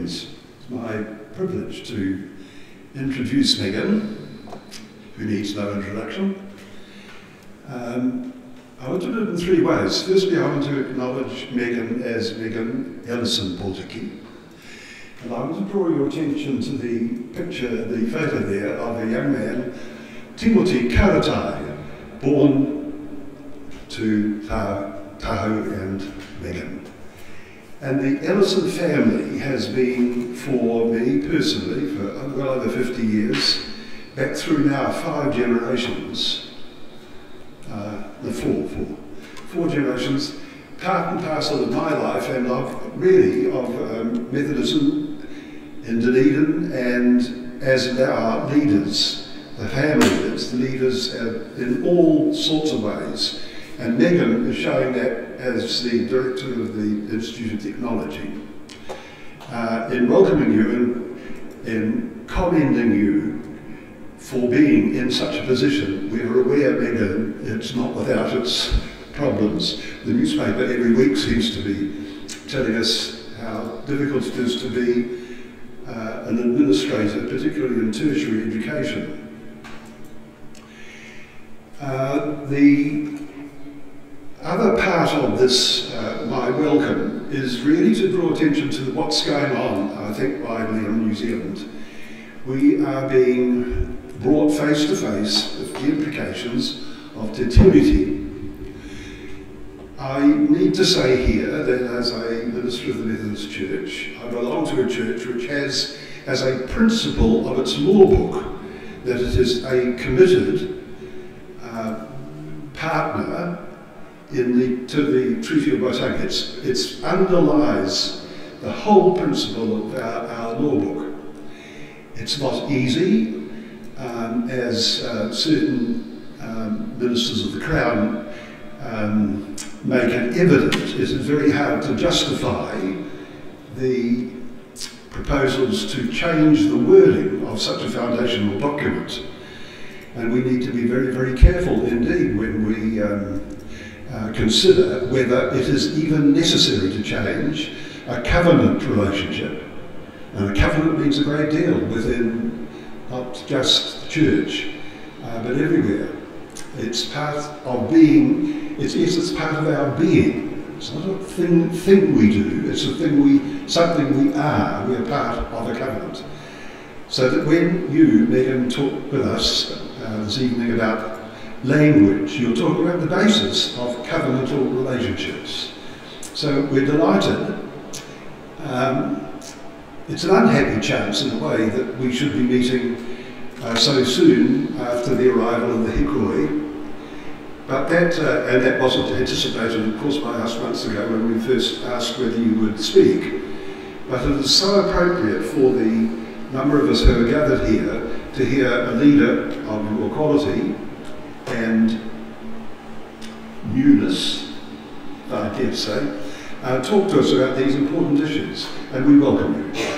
friends, it's my privilege to introduce Megan, who needs no introduction. I want to do it in three ways. Firstly, I want to acknowledge Megan as Megan Ellison Potiki. And I want to draw your attention to the picture, the photo there, of a young man, Timothy Karatai, born to Tahoe and Megan. And the Ellison family has been, for me personally, for well over 50 years, back through now 5 generations, four generations, part and parcel of my life and of Methodism in Dunedin, and as our leaders, the family leaders in all sorts of ways. And Megan is showing that as the director of the Institute of Technology, in welcoming you and in commending you for being in such a position. We are aware, Megan, it's not without its problems. The newspaper every week seems to be telling us how difficult it is to be an administrator, particularly in tertiary education. The other part of this, my welcome, is really to draw attention to what's going on, I think, widely in New Zealand. We are being brought face to face with the implications of te tiriti. I need to say here that as a minister of the Methodist Church, I belong to a church which has, as a principle of its law book, that it is a committed partner to the Treaty of Waitangi. It underlies the whole principle of our law book. It's not easy, as certain ministers of the Crown make it evident. It is very hard to justify the proposals to change the wording of such a foundational document. And we need to be very, very careful indeed when we consider whether it is even necessary to change a covenant relationship. And a covenant means a great deal within not just the church, but everywhere. It's part of being, it's part of our being. It's not a thing we do, it's something we are. We are part of a covenant. So that when you, Megan, talk with us this evening about language, you're talking about the basis of covenantal relationships. So we're delighted. It's an unhappy chance in a way that we should be meeting so soon after the arrival of the Hikoi. But that wasn't anticipated, of course, by us months ago when we first asked whether you would speak. But it is so appropriate for the number of us who are gathered here to hear a leader of your quality and newness, I dare to say, talk to us about these important issues, and we welcome you.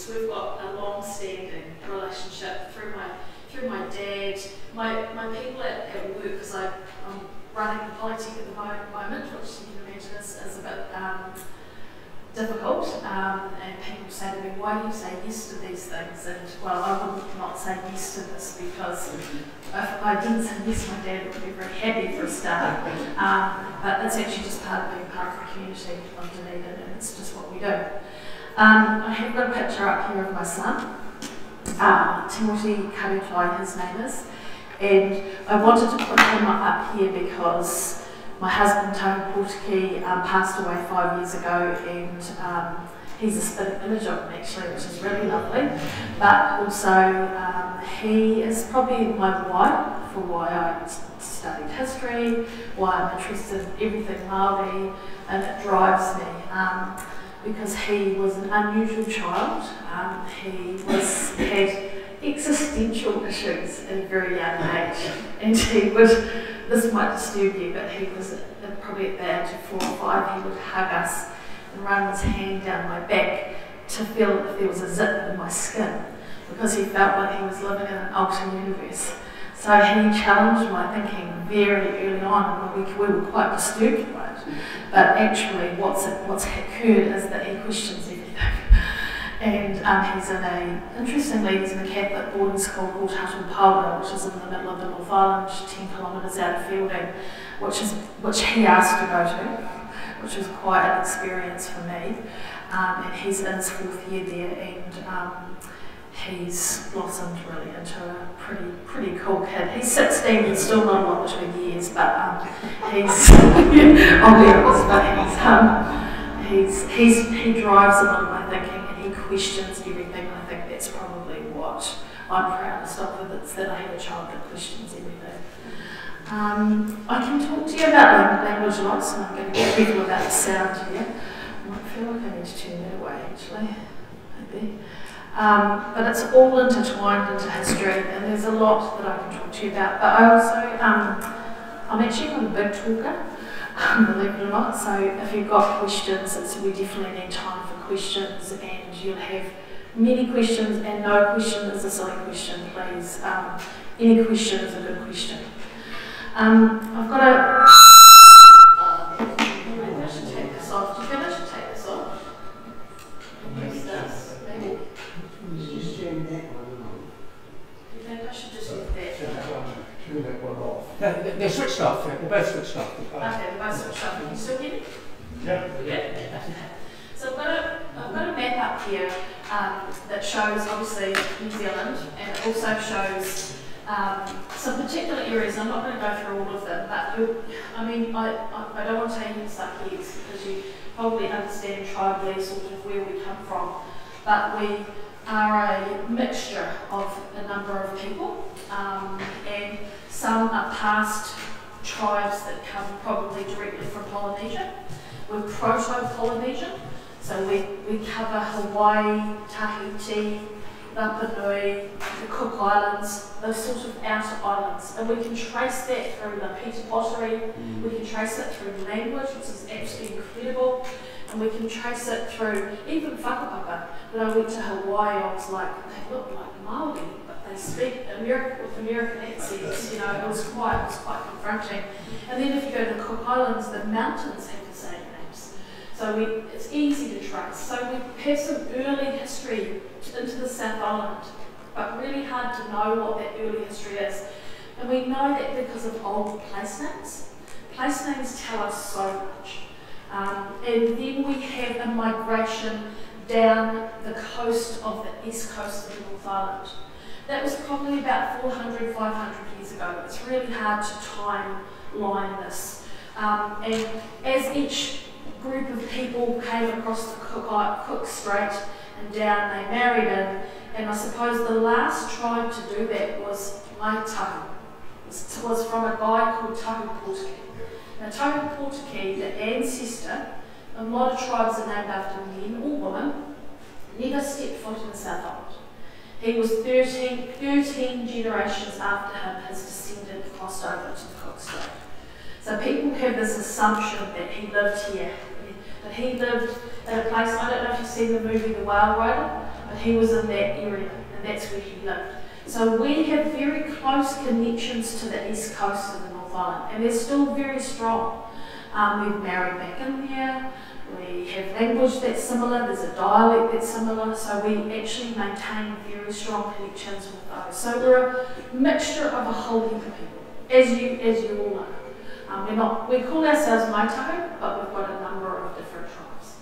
We've got a long-standing relationship through my dad, my people at work, because I'm running the Potiki at the moment, which you can imagine is a bit difficult. And people say to me, why do you say yes to these things? And well, I would not say yes to this because if I didn't say yes, my dad would be very happy for a start. But it's actually just part of being part of the community of Dunedin, and it's just what we do. I have got a picture up here of my son, Timothy Karatai, his name is, and I wanted to put him up here because my husband, Otakou Potiki, passed away 5 years ago, and He's a spitting image of him actually, which is really lovely. But also, he is probably my why for why I studied history, why I'm interested in everything Maori, and it drives me. Because he was an unusual child. He had existential issues at a very young age, and he would, this might disturb you, but he was probably at the age of 4 or 5, he would hug us and run his hand down my back to feel if there was a zip in my skin, because he felt like he was living in an alternate universe. So he challenged my thinking very early on, and we were quite disturbed by it. But actually what's occurred is that he questions everything. And interestingly, he's in a Catholic boarding school called Otakou, which is in the middle of the North Island, 10 kilometres out of Fielding, which he asked to go to, which was quite an experience for me. And he's in his 4th year there, and he's blossomed really into a pretty cool kid. He's 16 and still not a lot between years, but he's I'll be honest, but he drives a lot of my thinking, and he questions everything. I think that's probably what I'm proudest of, it's that I have a child that questions everything. I can talk to you about language lots, and I'm going to be careful about the sound here. I might feel like I need to turn that away actually, maybe. But it's all intertwined into history, and there's a lot that I can talk to you about. But I also, I'm actually not a big talker, believe it or not, so if you've got questions, we definitely need time for questions, and you'll have many questions, and no question is a silly question, please. Any question is a good question. I've got a... maybe I should take this off. Do you feel I should take this off? Use this, maybe. Just turn that one on. Do you think I should just use that? Turn that one off. They're switched off. They're both switched off. Okay, they're both switched off. Can you still hear me? Yeah. So I've got a map up here that shows obviously New Zealand, and it also shows some particular areas. I'm not going to go through all of them, but I don't want to tell you stuff yet, because you probably understand tribally sort of where we come from. But we are a mixture of a number of people, and some are past tribes that come probably directly from Polynesia. We're proto-Polynesian, so we cover Hawaii, Tahiti, Rapa Nui, the Cook Islands, those sort of outer islands. And we can trace that through the Peter pottery, we can trace it through language, which is absolutely incredible, and we can trace it through even whakapapa. When I went to Hawaii, I was like, they look like Maori, but they speak with American accents, you know, it was quite confronting. And then if you go to the Cook Islands, the mountains have the same names. So it's easy to trace. So we have some early history into the South Island, but really hard to know what that early history is. And we know that because of old place names. Place names tell us so much. And then we have a migration down the coast of the east coast of the North Island. That was probably about 400, 500 years ago. It's really hard to timeline this. And as each group of people came across the Cook Strait and down, they married in, and I suppose the last tribe to do that was Otakou. It was from a guy called Potiki. Now Potiki, the ancestor, a lot of tribes are named after men or women, never stepped foot in the South Island. He was 13 generations after him, his descendant crossed over to the Cook Strait. So people have this assumption that he lived here, but he lived in a place, I don't know if you've seen the movie The Whale Rider, but he was in that area, and that's where he lived. So we have very close connections to the east coast of the North Island, and they're still very strong. We've married back in there, we have language that's similar, there's a dialect that's similar, so we actually maintain very strong connections with those. So we're a mixture of a whole heap of people, as you all know. We call ourselves Otakou, but we've got a number of different tribes.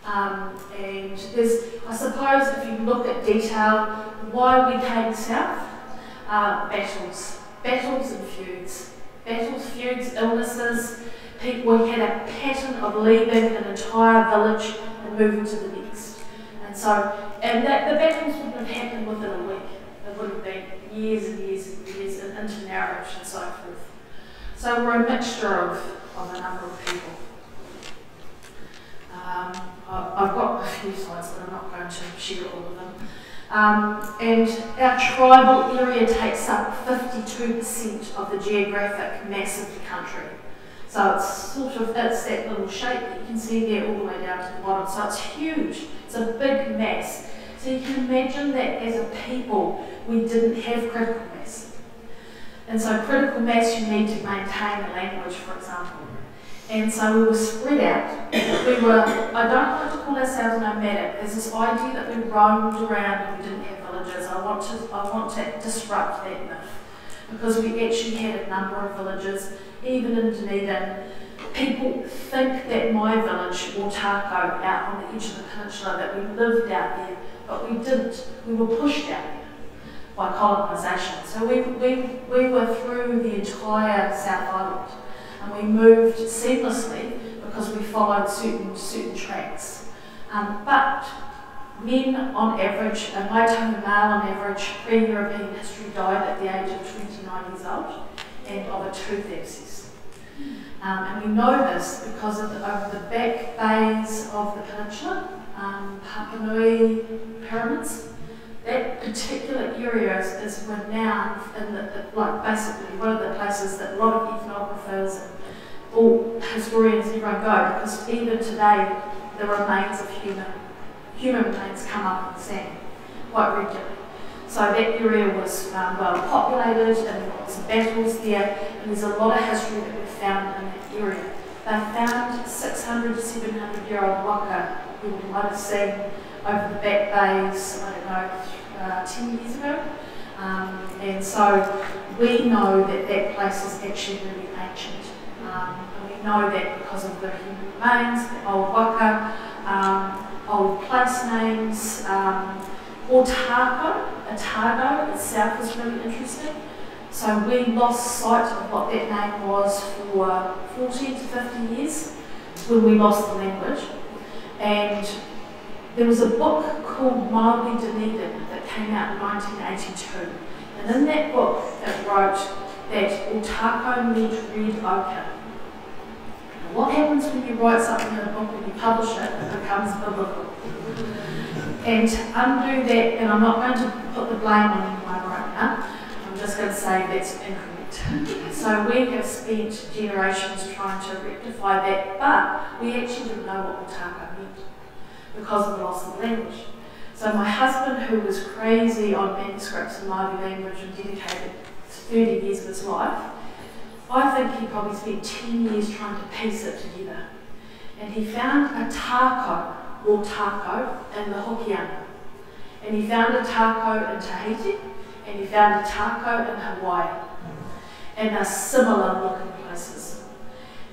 And there's, I suppose, if you look at detail, why we came south, battles and feuds. Battles, feuds, illnesses. We had a pattern of leaving an entire village and moving to the next. and that the battles wouldn't have happened within a week. It would have been years and years and years and intermarriage and so forth. So we're a mixture of a number of people. I've got a few slides, but I'm not going to share all of them. And our tribal area takes up 52% of the geographic mass of the country. So it's it's that little shape that you can see there all the way down to the bottom. So it's huge. It's a big mass. So you can imagine that as a people, we didn't have critical mass. And so critical mass you need to maintain a language, for example. And so we were spread out. I don't like to call ourselves nomadic. There's this idea that we roamed around and we didn't have villages. I want to disrupt that myth, because we actually had a number of villages, even in Dunedin. People think that my village, Otakou, out on the edge of the peninsula, that we lived out there, but we didn't. We were pushed out there by colonisation. So we were through the entire South Island. And we moved seamlessly because we followed certain tracks. But men on average, a Maori male on average, pre-European history died at the age of 29 years old and of a tooth abscess. And we know this because of the back bays of the peninsula, Papua Nui pyramids. That particular area is renowned in basically one of the places that a lot of ethnographers and all historians and everyone go, because even today the remains of human remains come up in the sand quite regularly. So that area was well populated, and there was battles there, and there's a lot of history that we've found in that area. They found 600 to 700 year old waka you might have seen over the back bays, I don't know, 10 years ago. And so we know that place is actually really ancient. And we know that because of the human remains, the old waka, old place names. Otago itself is really interesting. So we lost sight of what that name was for 40 to 50 years when we lost the language. And there was a book called Maori that came out in 1982. And in that book it wrote that Otakou meant red ochre. Now, what happens when you write something in a book and you publish it? It becomes biblical. And to undo that, and I'm not going to put the blame on anyone right now, I'm just going to say that's incorrect. So we have spent generations trying to rectify that, but we actually didn't know what Otakou meant because of the loss of the language. So my husband, who was crazy on manuscripts in Maori language and dedicated 30 years of his life, I think he probably spent 10 years trying to piece it together. And he found a tako, or tako, in the Hokianga. And he found a tako in Tahiti, and he found a tako in Hawaii. And they're similar looking places.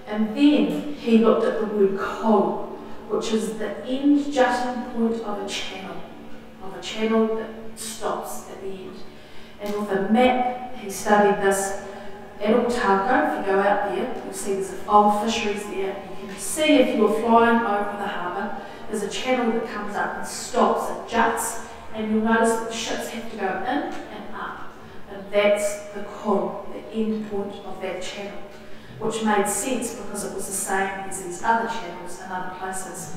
And then he looked at the word ko, which is the end jutting point of a channel that stops at the end. And with a map, he studied this at Otakou. If you go out there, you'll see there's old fisheries there. You can see if you were flying over the harbour, there's a channel that comes up and stops, it juts, and you'll notice that the ships have to go in and up. And that's the ko, the end point of that channel, which made sense because it was the same as these other channels in other places.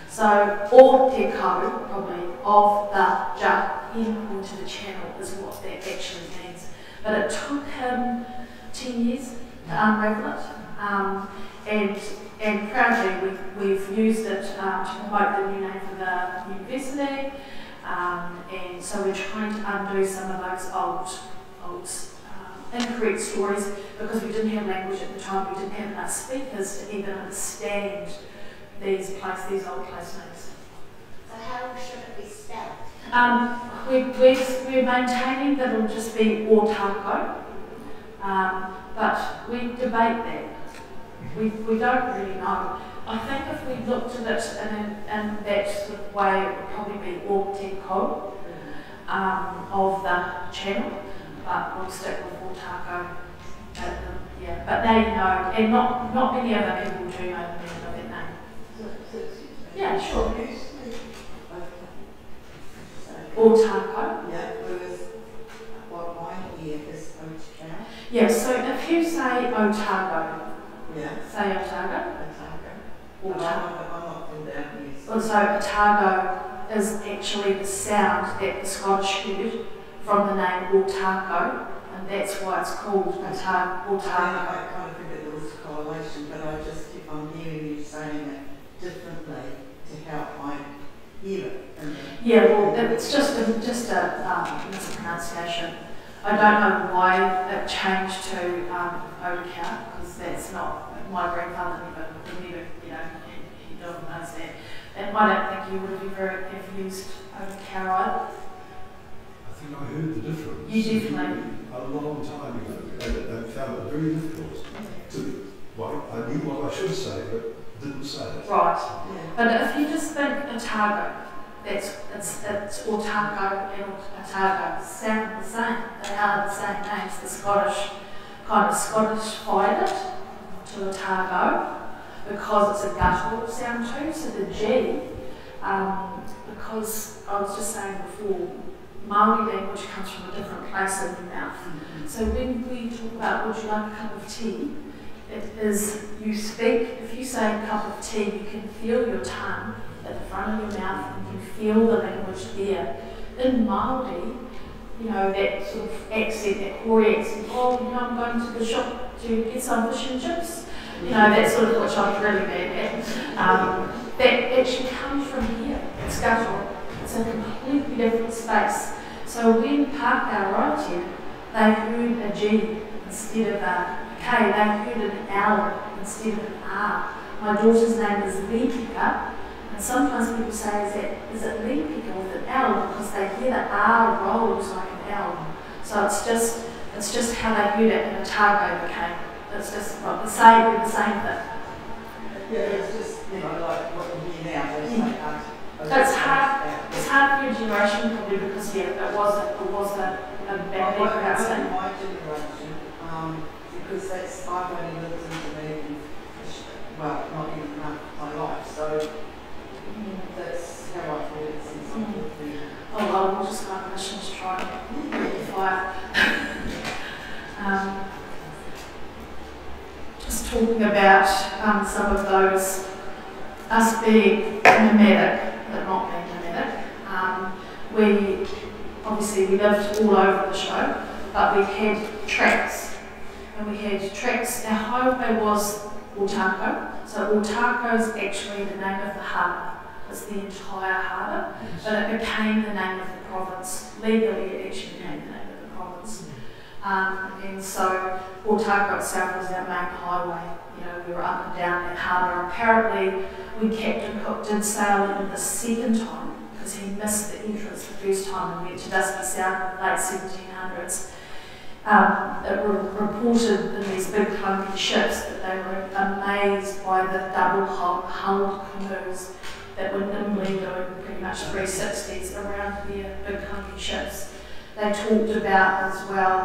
So, or te kau, probably, of the jut end point of the channel is what that actually means. But it took him 10 years to unravel it. And proudly we've used it to promote the new name for the university. And so we're trying to undo some of those old incorrect stories, because we didn't have language at the time, we didn't have enough speakers to even understand these old place names. So how should it be spelled? We're maintaining that it'll just be Otakou, but we debate that. We don't really know. I think if we looked at it in that sort of way, it would probably be Oteko of the channel, but we'll stick with Otakou. Yeah, but now you know, and not many other people do know the meaning of that name. Yeah, sure. Otakou. Yeah, whereas what mine here is Otakou. Yeah, so if you say Otago, Yeah. say Otago. I'm Otago. not from down here. Also, Otago is actually the sound that the Scottish heard from the name Otago, and that's why it's called Otago. I kind of figured there was a correlation, but I just, if I'm hearing you saying it differently to how I hear it. Yeah, well, it's just a mispronunciation. I don't know why it changed to Otakou, because that's not, my grandfather never, he doesn't know that. And I don't think you would have ever used Otakou either. I think I heard the difference. You definitely. A long time ago, and I found it very difficult to, well, I knew what I should say, but didn't say it. Right. Yeah. But if you just think Otago, it's Otago and Otago sound the same. They are the same names. The Scottish kind of Scottish-fied it to Otago because it's a guttural sound too. So the G, because I was just saying before, Maori language comes from a different place in the mouth. So when we talk about would you like a cup of tea, it is you speak, if you say a cup of tea, you can feel your tongue at the front of your mouth and you feel the language there. In Maori, that sort of accent, that Maori accent, I'm going to the shop to get some fish and chips. That sort of, which I'm really bad at. That actually comes from here. It's guttural. It's a completely different space. So when Pākehā arrived here, they heard a G instead of a K. They heard an L instead of an R. My daughter's name is Lipika, and sometimes people say, is it Lipika with an L? Because they hear the R rolls like an L. So it's just how they heard it, and Otago became. It's just the same thing. Yeah, it's just, like what you hear now, they say art. It's hard for your generation probably because it was a bad thing. My generation, because I've only lived in Dunedin, well, not even my life, so that's how I feel it since I'm 14. Oh well, we'll just go on a mission to try and get the fire. Just talking about some of those, us being nomadic, but not being nomadic. We lived all over the show, but we had tracks. And we had tracks. Our highway was Otakou. So Otakou is actually the name of the harbour. It's the entire harbour, but it became the name of the province. Legally, it actually became the name of the province. And so Otakou itself was our main highway. We were up and down that harbour. Apparently, when Captain Cook did sail in the second time, because he missed the entrance the first time and went to Dusky Sound in the late 1700s, it reported in these big clunky ships that they were amazed by the double-hulled canoes that were nimbly doing pretty much 360s around their big clunky ships. They talked about as well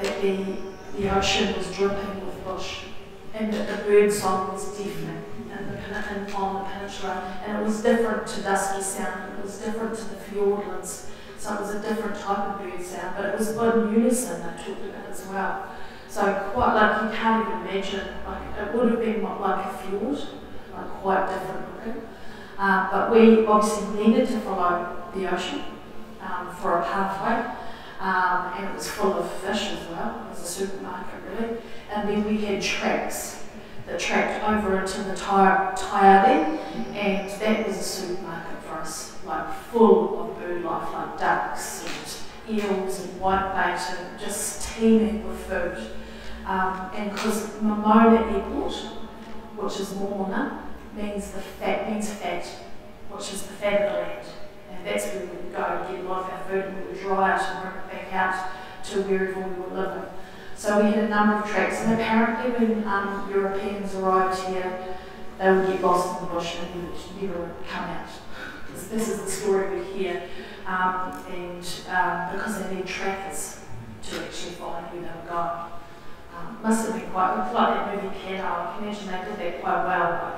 that the ocean was dripping with bush and that the bird song was deafening on the peninsula, and it was different to Dusky Sound, it was different to the Fiordlands, so it was a different type of bird sound, but it was in unison they talked about as well. So quite you can't even imagine, it would have been like a fjord, quite different looking. But we obviously needed to follow the ocean for a pathway, and it was full of fish as well. It was a supermarket really, and then we had tracks that tracked over into the Taiari, and that was a supermarket for us, full of bird life, like ducks and eels and whitebait, and just teeming with food. And because Mamona Airport, which is Moana, means fat, which is the fat of the land. And that's where we would go and get a lot of our food, and we would dry it and bring it back out to wherever we were living. So we had a number of tracks, and apparently when Europeans arrived here, they would get lost in the bush and would never come out. This is the story we hear, and because they need trackers to actually find where they were going. Must have been quite like that movie Cat. I can imagine they did that quite well, but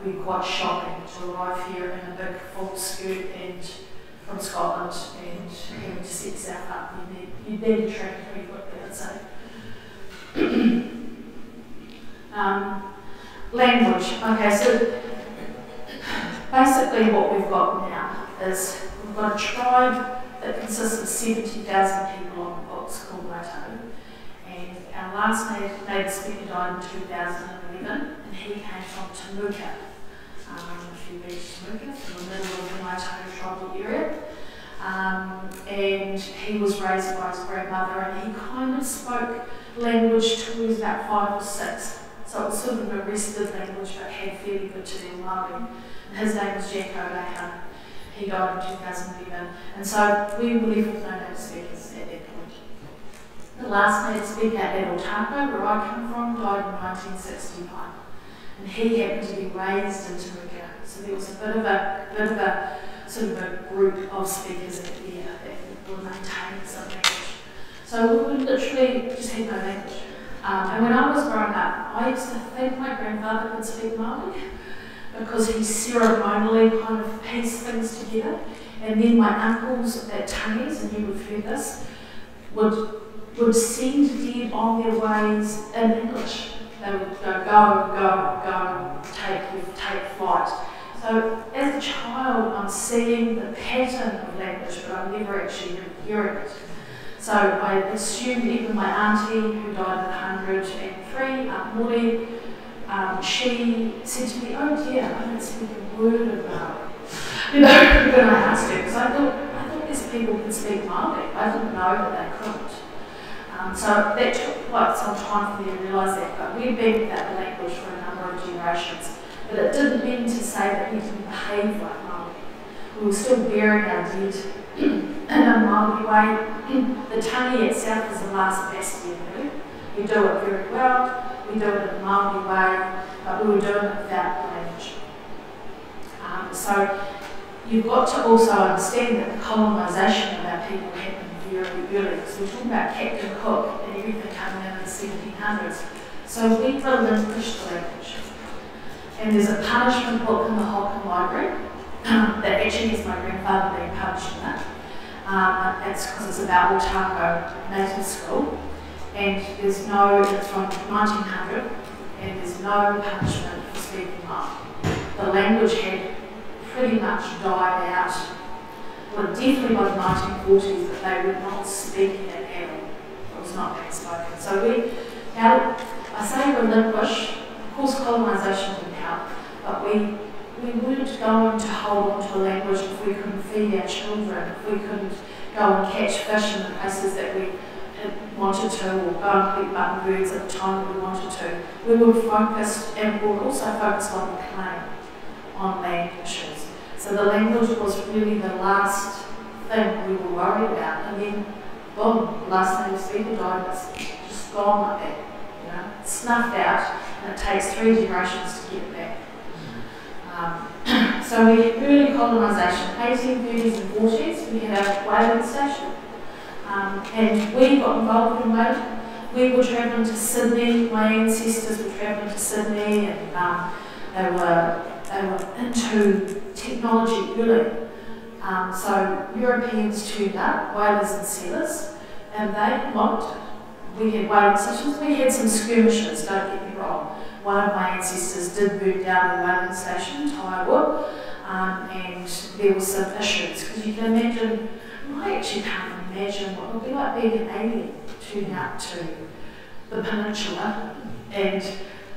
we were quite shocking to arrive here in a big full skirt and from Scotland, and he would just set himself up. You'd need to track pretty quickly, I'd say. Language. Okay, so basically what we've got now is we've got a tribe that consists of 70,000 people on the books called Otaku. And our last native speaker died in 2011, and he came from Temuka. If you've been to Temuka, from the middle of the Otaku tribal area. And he was raised by his grandmother, and he kind of spoke language till he was about 5 or 6. So it was sort of a rested language, but had fairly good Te Reo Māori. And his name was Jack O'Leha. He died in 2011. And so we were left with no native speakers at that point. The last native speaker at Otakou, where I come from, died in 1969. And he happened to be raised in Temuka. So there was a bit of a sort of a group of speakers there that were maintaining some language. So we would literally just had no language. And when I was growing up, I used to think my grandfather could speak Māori because he ceremonially kind of pieced things together. And then my uncles at Tangies, and you would have heard this, would send dead on their ways in English. They would go, take flight. So as a child, I'm seeing the pattern of language, but I'm never actually hearing it. So I assumed even my auntie, who died at 103, Aunt Maori, she said to me, "Oh dear, I don't speak a word of Māori." You know, when I asked her, because I thought these people could speak Māori. I didn't know that they couldn't. So that took quite some time for me to realise that, but we've been without the language for a number of generations. But it didn't mean to say that we didn't behave like Māori. We were still burying our dead in a Māori way. The tangi itself is the last bastion, really. We do it very well, we do it in a Māori way, but we were doing it without the language. So you've got to also understand that the colonisation of our people happened very early. So we're talking about Captain Cook and everything coming in the 1700s. So we relinquished the language. And there's a punishment book in the Hocken Library that actually has my grandfather being punished in that. It's because it's about Otakou native school, and it's from 1900, and there's no punishment for speaking Māori. The language had pretty much died out, well, definitely by the 1940s, that they were not speaking it at all. It was not being spoken. So now I say relinquish. Of course, colonisation didn't help, but we weren't going to hold on to a language if we couldn't feed our children, if we couldn't go and catch fish in the places that we had wanted to, or go and collect mutton birds at the time that we wanted to. We were focused, and we were also focused on the claim, on land issues. So the language was really the last thing we were worried about, and then boom, the last native speaker died, it's just gone like that, you know, snuffed out, and it takes 3 generations to get it back. So we had early colonisation, 1830s and 40s, we had a whaling station, and we got involved in whaling. We were travelling to Sydney, my ancestors were travelling to Sydney, and they were into technology early. So Europeans turned up, whalers and sailors, and they loved it. We had whaling stations, we had some skirmishes, don't get me wrong. One of my ancestors did burn down the whaling station, Taiwan, and there were some issues, because you can imagine, I actually can't imagine what it would be like being an alien turning up to the peninsula, and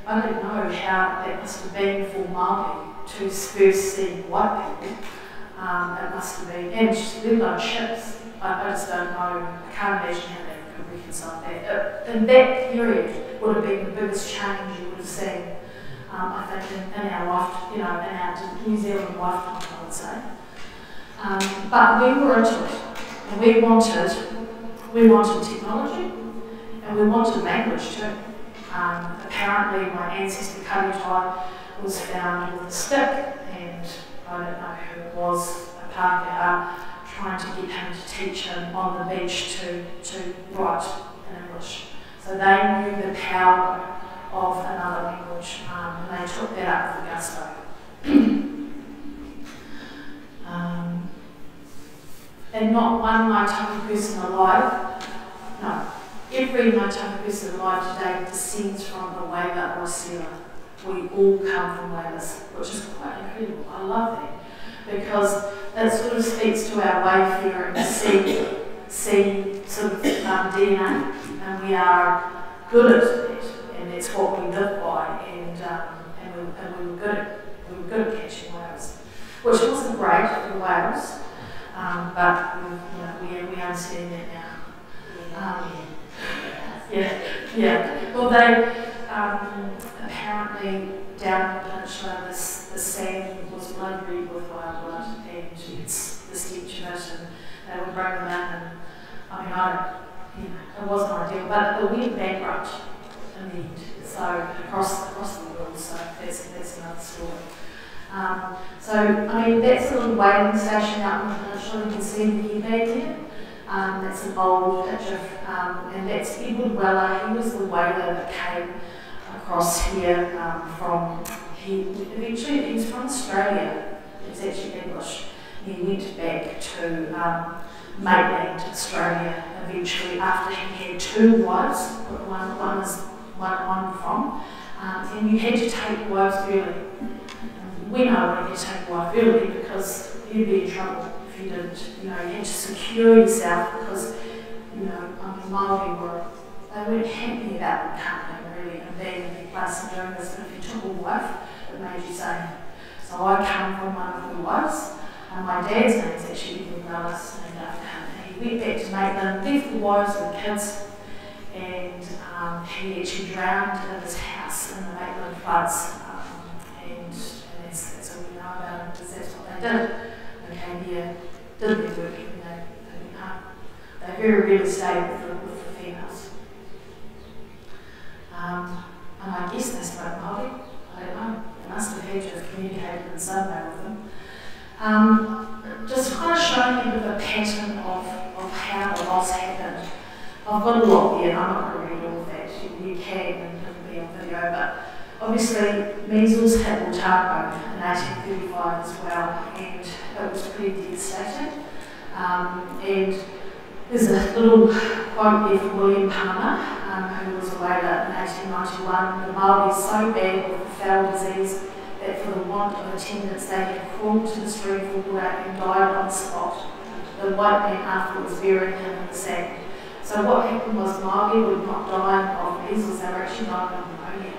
I don't know how that must have been for Māori to first see white people. It must have been, and let alone ships. I just don't know, I can't imagine how they could reconcile that. In that period would have been the biggest change you would have seen, I think, in our life, in our New Zealand lifetime, I would say. But we were into it, and we wanted technology, and we wanted language too. Apparently my ancestor Karitai was found with a stick, and I don't know who it was, a Pākehā, trying to get him to teach him on the beach to write in English. So they knew the power of another language, and they took that up with gusto. and not one Maori person alive, no, every Maori person alive today descends from the Waiwa or Sela. We all come from Waiwas, which is quite incredible. I love that, because that sort of speaks to our wayfarer and see sort of DNA, and we are good at it, and that's what we live by, and we were good at catching whales, which wasn't great for whales, but we understand that now. Well, they apparently down the peninsula, the sand was blood-red with whale blood, and it's the stench of it, and they would bring them in, and it wasn't ideal, but it went bankrupt in the end. So across the world, so that's another story. That's a little whaling station out on the peninsula. You can see the headland there. That's an old picture, and that's Edward Weller. He was the whaler that came across here eventually he's from Australia. He's actually English. He went back to mainland Australia eventually after he had 2 wives. One from, and you had to take wives early. We know when you take a wife early because you'd be in trouble if you didn't. You had to secure yourself because, Maori they weren't happy about the company really and being in their place and doing this, but if you took a wife, it made you safe. So I come from one of the wives, and my dad's name is actually Edward Wells, named after him. He went back to Maitland, left the wives and the kids, and he actually drowned in his house in the Maitland floods, and that's all we know about him, because that's what they did. They came here, did their work, and they went home. They very rarely stayed with the females. And I guess they spoke Maori, I don't know. They must have had to have communicated in some way with them. Just kind of showing you a bit of a pattern of how the loss happened. I've got a lot here, and I'm not going to read all of that. You can, and it'll be on video, but obviously measles hit Otakou in 1835 as well, and it was pretty devastating. And there's a little quote there from William Palmer, who was a whaler in 1891. The Maori is so bad with the foul disease that for the want of attendance they had crawled to the stream for water and died on the spot. The white man afterwards buried him in the sand. So what happened was Maori were not dying of measles, they were actually dying of pneumonia,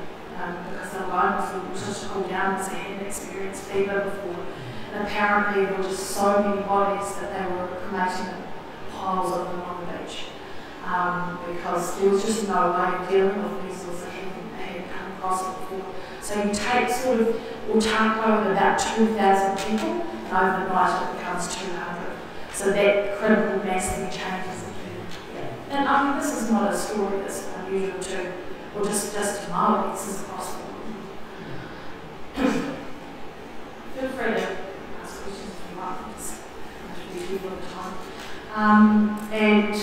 because their lungs were just to cool down because they hadn't experienced fever before. And apparently there were just so many bodies that they were cremating piles of them on the beach, because there was just no way of dealing with measles. They hadn't come across it before. So you take sort of Otakou of about 2,000 people, and overnight it becomes 200. So that critical mass then changes it. And this is not a story that's unusual to, or just to Maori, this is across the world. Feel free to ask questions if you like, because we keep all the time. And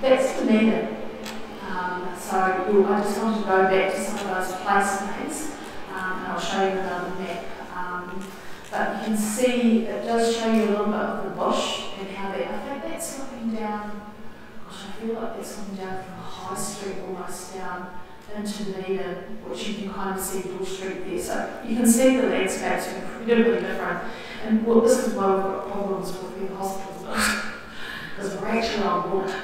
that's the method. So I just want to go back to some of those place names, and I'll show you another map. But you can see it does show you a little bit of the bush and how that, I think that's looking down. I feel like that's coming down from High Street almost down into Dunedin, which you can kind of see Bull Street there. So you can see the landscapes are incredibly different. And this is why we've got problems with the hospitals, because we're actually on water.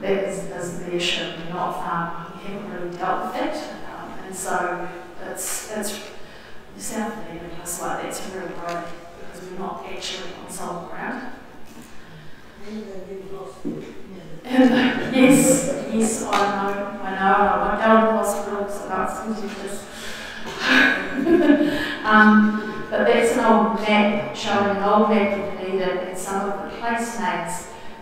That is the issue. We're not, we haven't really dealt with it. And so it's South Dunedin, just like that's really worrying, because we're not actually on solid ground. Yes, I know, I won't go to the hospital, so that's ridiculous. But that's an old map showing an old map of Dunedin, and some of the place names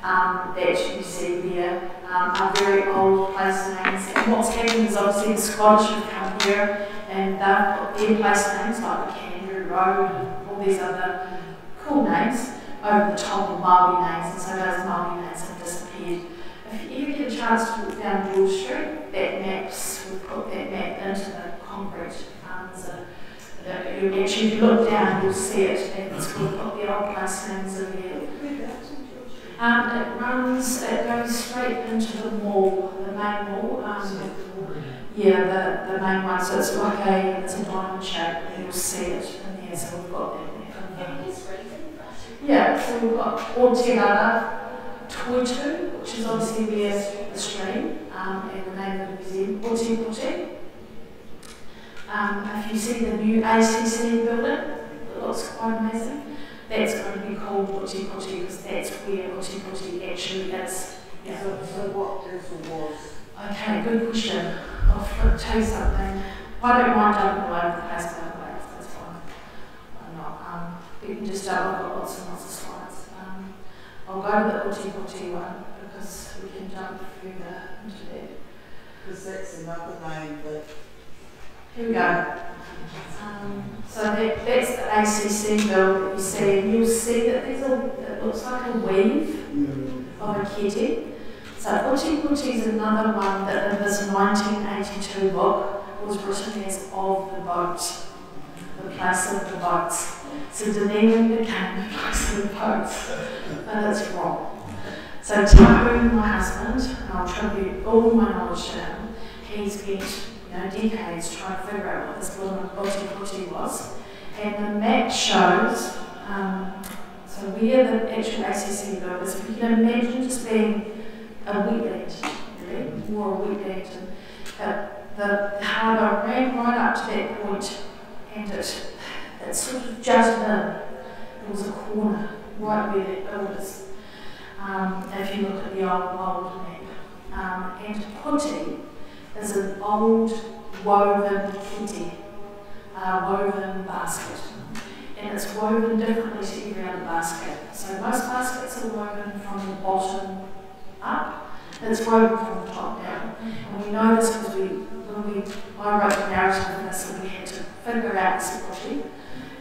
that you see there are very old place names. And what's happened is obviously the Scottish have come here and they've got their place names like the Kangaroo Road and all these other cool names over the top of Maori names, and so those Maori names have disappeared. If you ever get a chance to walk down Bull Street, we've put that map into the concrete. If you look down, you'll see it, and it's going to put the old place names in there. It goes straight into the mall, the main mall. Yeah, the main one. So it's like it's a diamond shape, and you'll see it in there. So we've got that there. Yeah, so we've got Aotearoa Toitu, which is obviously where the stream and the name of the museum, Potiki. If you see the new ACC building, it looks quite amazing. That's going to be called Potiki because that's where Potiki actually is. Yeah. So what is or was? Okay, good question. I'll tell you something. I don't mind jumping all over the place, by the way, that's fine. I'm not. You can just I've got lots and lots of slides. I'll go to the Potiki one because we can jump further into that. Because that's another name that. Here we go. So that's the ACC build that you see, and you'll see that it looks like a weave of a kete. So Potiki is another one that in this 1982 book was written as of the boats, the place of the boats. So Dunedin became the place of the boats, but it's wrong. So Tahu, my husband, and I'll attribute all my knowledge to him, he spent decades trying to figure out what this little Potiki was. And the map shows, so where the actual ACC build is, if you can imagine just being a wetland, really, or a wetland. And the harbour ran right up to that point, and it sort of jutted in. There was a corner right where that build is. If you look at the old map. And Potiki is an old woven kete, woven basket. And it's woven differently to every other basket. So most baskets are woven from the bottom up, it's woven from the top down. And we know this because I wrote the narrative of this and we had to figure out this Potiki.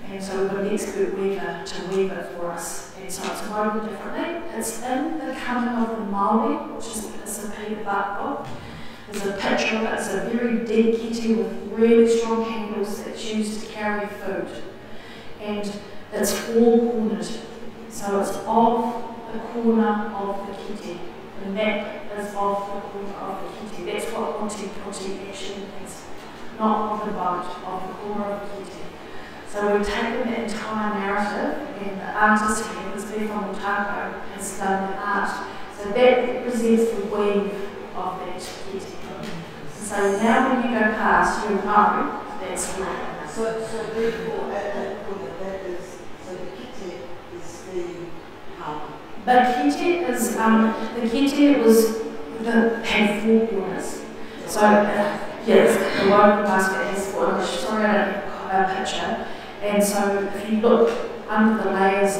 And so we've got an expert weaver to weave it for us. And so it's woven differently. It's in the coming of the Maori, which is a Peter Buck book. There's a picture of it. It's a very deep kete with really strong handles that's used to carry food. And it's four-cornered. So it's of the corner of the kete. The map is of the corner of the kete. That's what Potiki actually means. Not of the boat, of the corner of the kete. So we've taken the entire narrative, and the artist here, who's been from Otakou, has done the art. So that represents the weave of that kete. So now when you go past, you'll know that's where. So therefore, at that point, that is, so the kete is the harbour. The kete had four corners. So yes, the woven basket has four corners. Sorry, I don't have a picture. And so if you look under the layers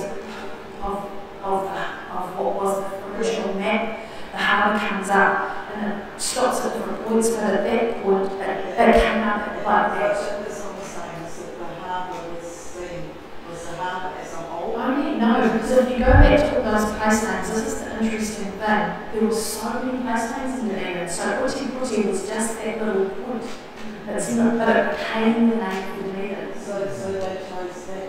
of what was the original map, the harbour comes up and it stops at different points, but at that point it came up like that. So this I'm saying is that the harbour was the harbour as a whole? Only no, because if you go back to all those place names, this is the interesting thing. There were so many place names in Dunedin. So Potiki was just that little point. It's not, but it became the name for Dunedin. So they chose that.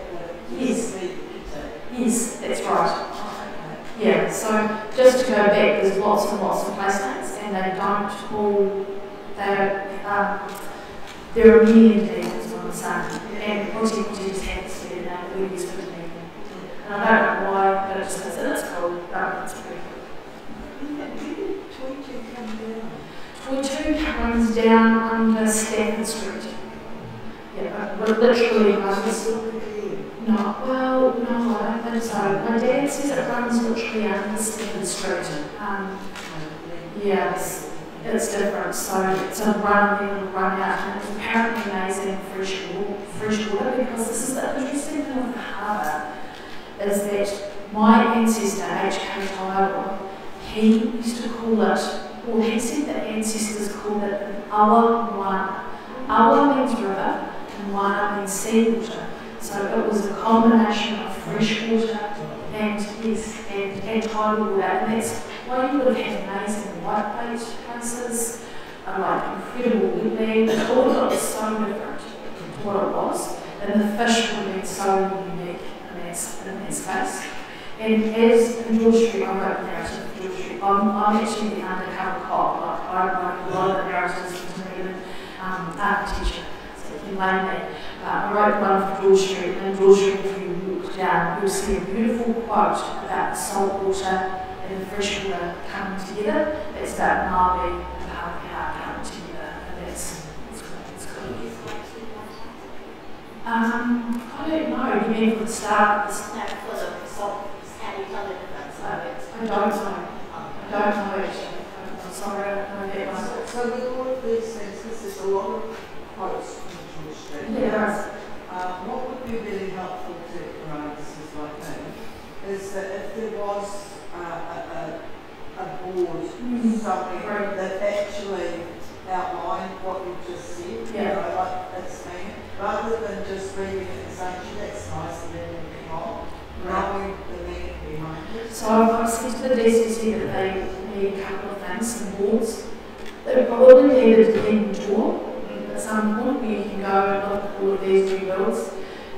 Yes. The kete. Yes, that's right. Okay. Yeah, so just to go back, there's lots and lots of place names, and they don't all, there are many Dunedin, is what I'm saying. And Potiki just happens to be the name we use for Dunedin. And I don't know why, but it just is, and it's cool. It's pretty cool. Where did Toitu come down? Toitu runs down under Stafford Street. Yeah, but literally runs. No, I don't think so. My dad says it runs literally under Stafford Street. Yeah, it's different. So it's a run in and run out, and it's apparently amazing fresh water, because this is the interesting thing with the harbour, is that my ancestor, H.K. Taiwa, he used to call it, or he said that ancestors called it an awa moana. Awa means river, and moana means seawater. So it was a combination of fresh water and tidal water, and that's why you would have had amazing whitebait places, like incredible wetland. It all got so different to what it was, and the fish would have been so unique in that space. And as in George Street, I wrote the narrative for George Street. I'm actually the undercover cop. Like, I write a lot of the narratives for me and art teacher, so you can blame me. I wrote one for George Street, and George Street, if you look down, you'll see a beautiful quote about the salt water and the fresh water coming together. It's about Maori and Potiki coming together, and it's good. I don't know. You mean for the start? For the salt. How do you tell it that's I don't know. I don't know actually. I'm sorry, I don't know that one. So with all of these things, because there's a lot of quotes from George Street. Yeah. What would be really helpful to practices like me is that if there was a board somewhere that actually outlined what you just said, you know, like that's me, rather than just reading it and saying, gee, that's nice, and then moving on, knowing the meaning behind it. So I've said to the DCC that they need a couple of things, some boards. They probably need a dependent tour at some point where you can go and look at all of these new builds,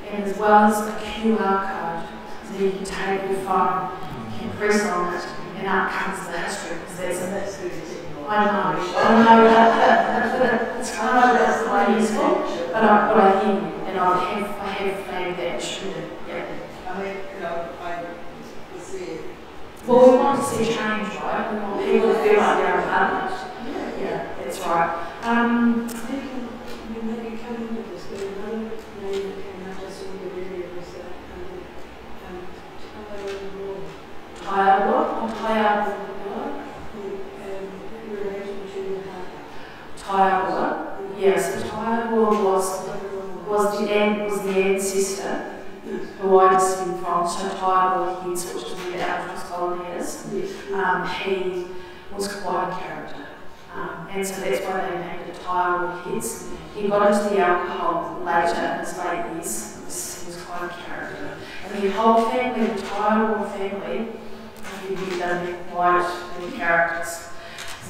and as well as a QR code, so you can take your phone, you can press on it, and out comes the history, because that's really technology. I know that's quite useful, but I hear you, and I have flagged that issue. Yeah. I mean, you know, I was there. Well, we want to see change, right? We want people to feel like they're a part of it. Yeah, that's right. Maybe coming with this, but another name that came out just in the area was that Taiwa. Yes, Taiwa was the ancestor who I descend from. So Taiwa heads, which is where the Otakou colony is. He was quite a character, and so that's why they named it Taiwa heads. He got into the alcohol later in his late years. He was quite a character, and the whole family, the Taiwa family, they're quite characters.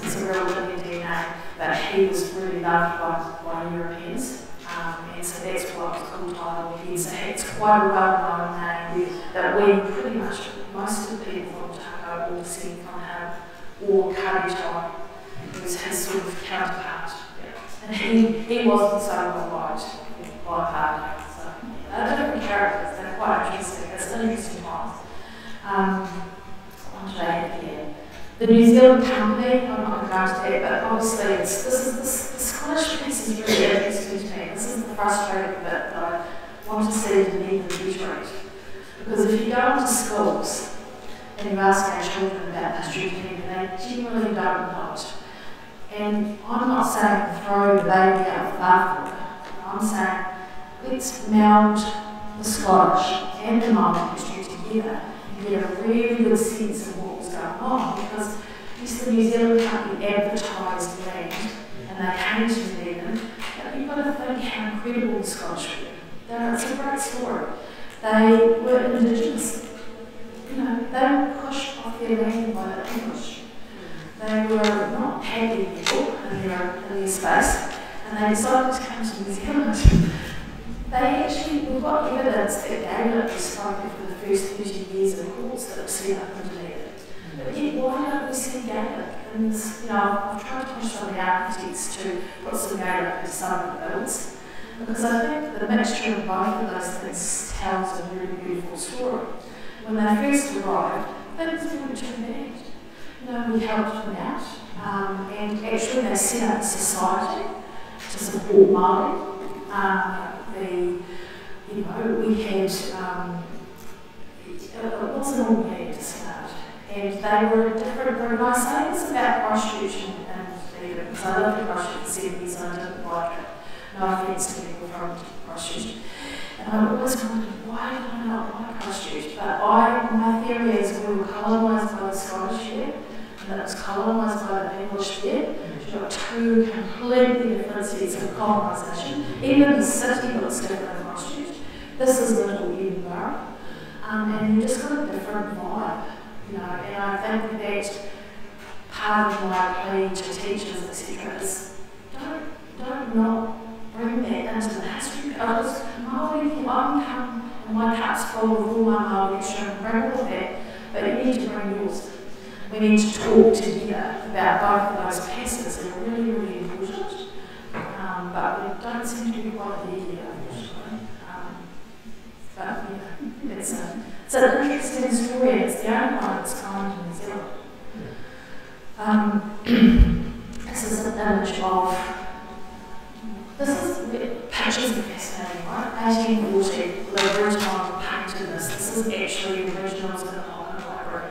It's a real living DNA, but he was really loved by Europeans, and so that's why it's called Taiwa Heads. So it's quite a well-known name that we pretty much, most of the people from Otakou all descend from him, or Karitoa, who was his sort of counterpart. And he wasn't so well liked by Party. So they're different characters, they're quite interesting. It's an interesting time. What did I have here? The New Zealand company, I'm not going to go into that, but obviously the Scottish piece is really interesting to me. This is the frustrating bit that I want to see it in the literate. Because if you go into schools and you ask our children about history of Canada, they generally don't know it. And I'm not saying throw the baby out of the bathwater. I'm saying let's meld the Scottish and the Maori history together and get a really good sense of what was going on. Because yes, the New Zealand company advertised land and they came to New Zealand, but you've got to think how incredible the Scottish were. It's a great story. They were indigenous. You know, they were pushed off their land by the English. They were not happy people in their space, and they decided to come to New Zealand. We've got evidence that Gaelic was spoken for the first 30 years in courts that have set up in Dunedin. But yet, why don't we see Gaelic? And I've tried to push some of the architects to put some Gaelic into some of the builds, because I think the mixture of both of those things tells a really beautiful story. When they first arrived, things weren't too bad. We helped them out, and actually they set up a society to support Māori. We had, it wasn't all bad to start, and they were a different group. I say this about Christchurch and because I lived in Christchurch for 7 years and I didn't like it. No offence to people from Christchurch. And I always wondered, why did I not like Christchurch? But my theory is we were colonised by the Scottish here, and it was colonised by the English there. You've got two completely different sets of colonisation. Even the city looks different in Christchurch. This is little Edinburgh. And you just got a different vibe, and I think that part of my plea to teachers, etc., is don't not bring that into the history. Because Māori, I can come and my cup's full of all my Māori history and bring all of that. but you need to bring yours. We need to talk together about both of those pieces. They're really, really important, but we don't seem to be quite there yet, unfortunately. But yeah, it's an interesting story. It's the only one of its kind in New Zealand. This is an image of, pictures are fascinating, right? 1840, the original painted this. This is actually the originals in the Holland Library.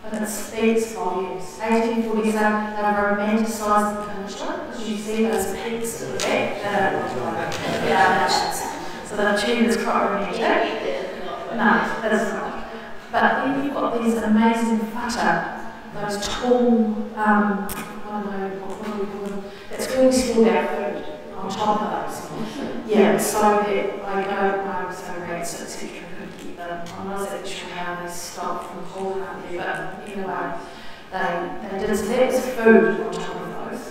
But it speaks volumes. 1847, they romanticised the peninsula, because you see those peaks to the back that are nations. So the tune is quite romantic. No, it is not. But then you've got these amazing whata, those tall, I don't know, what do we call them? That's where we store our food, on top of those. Yeah, so that I go, I was so rats, etc. I'm not exactly sure how they stopped from falling out there, but anyway, they did so that was food on top of those.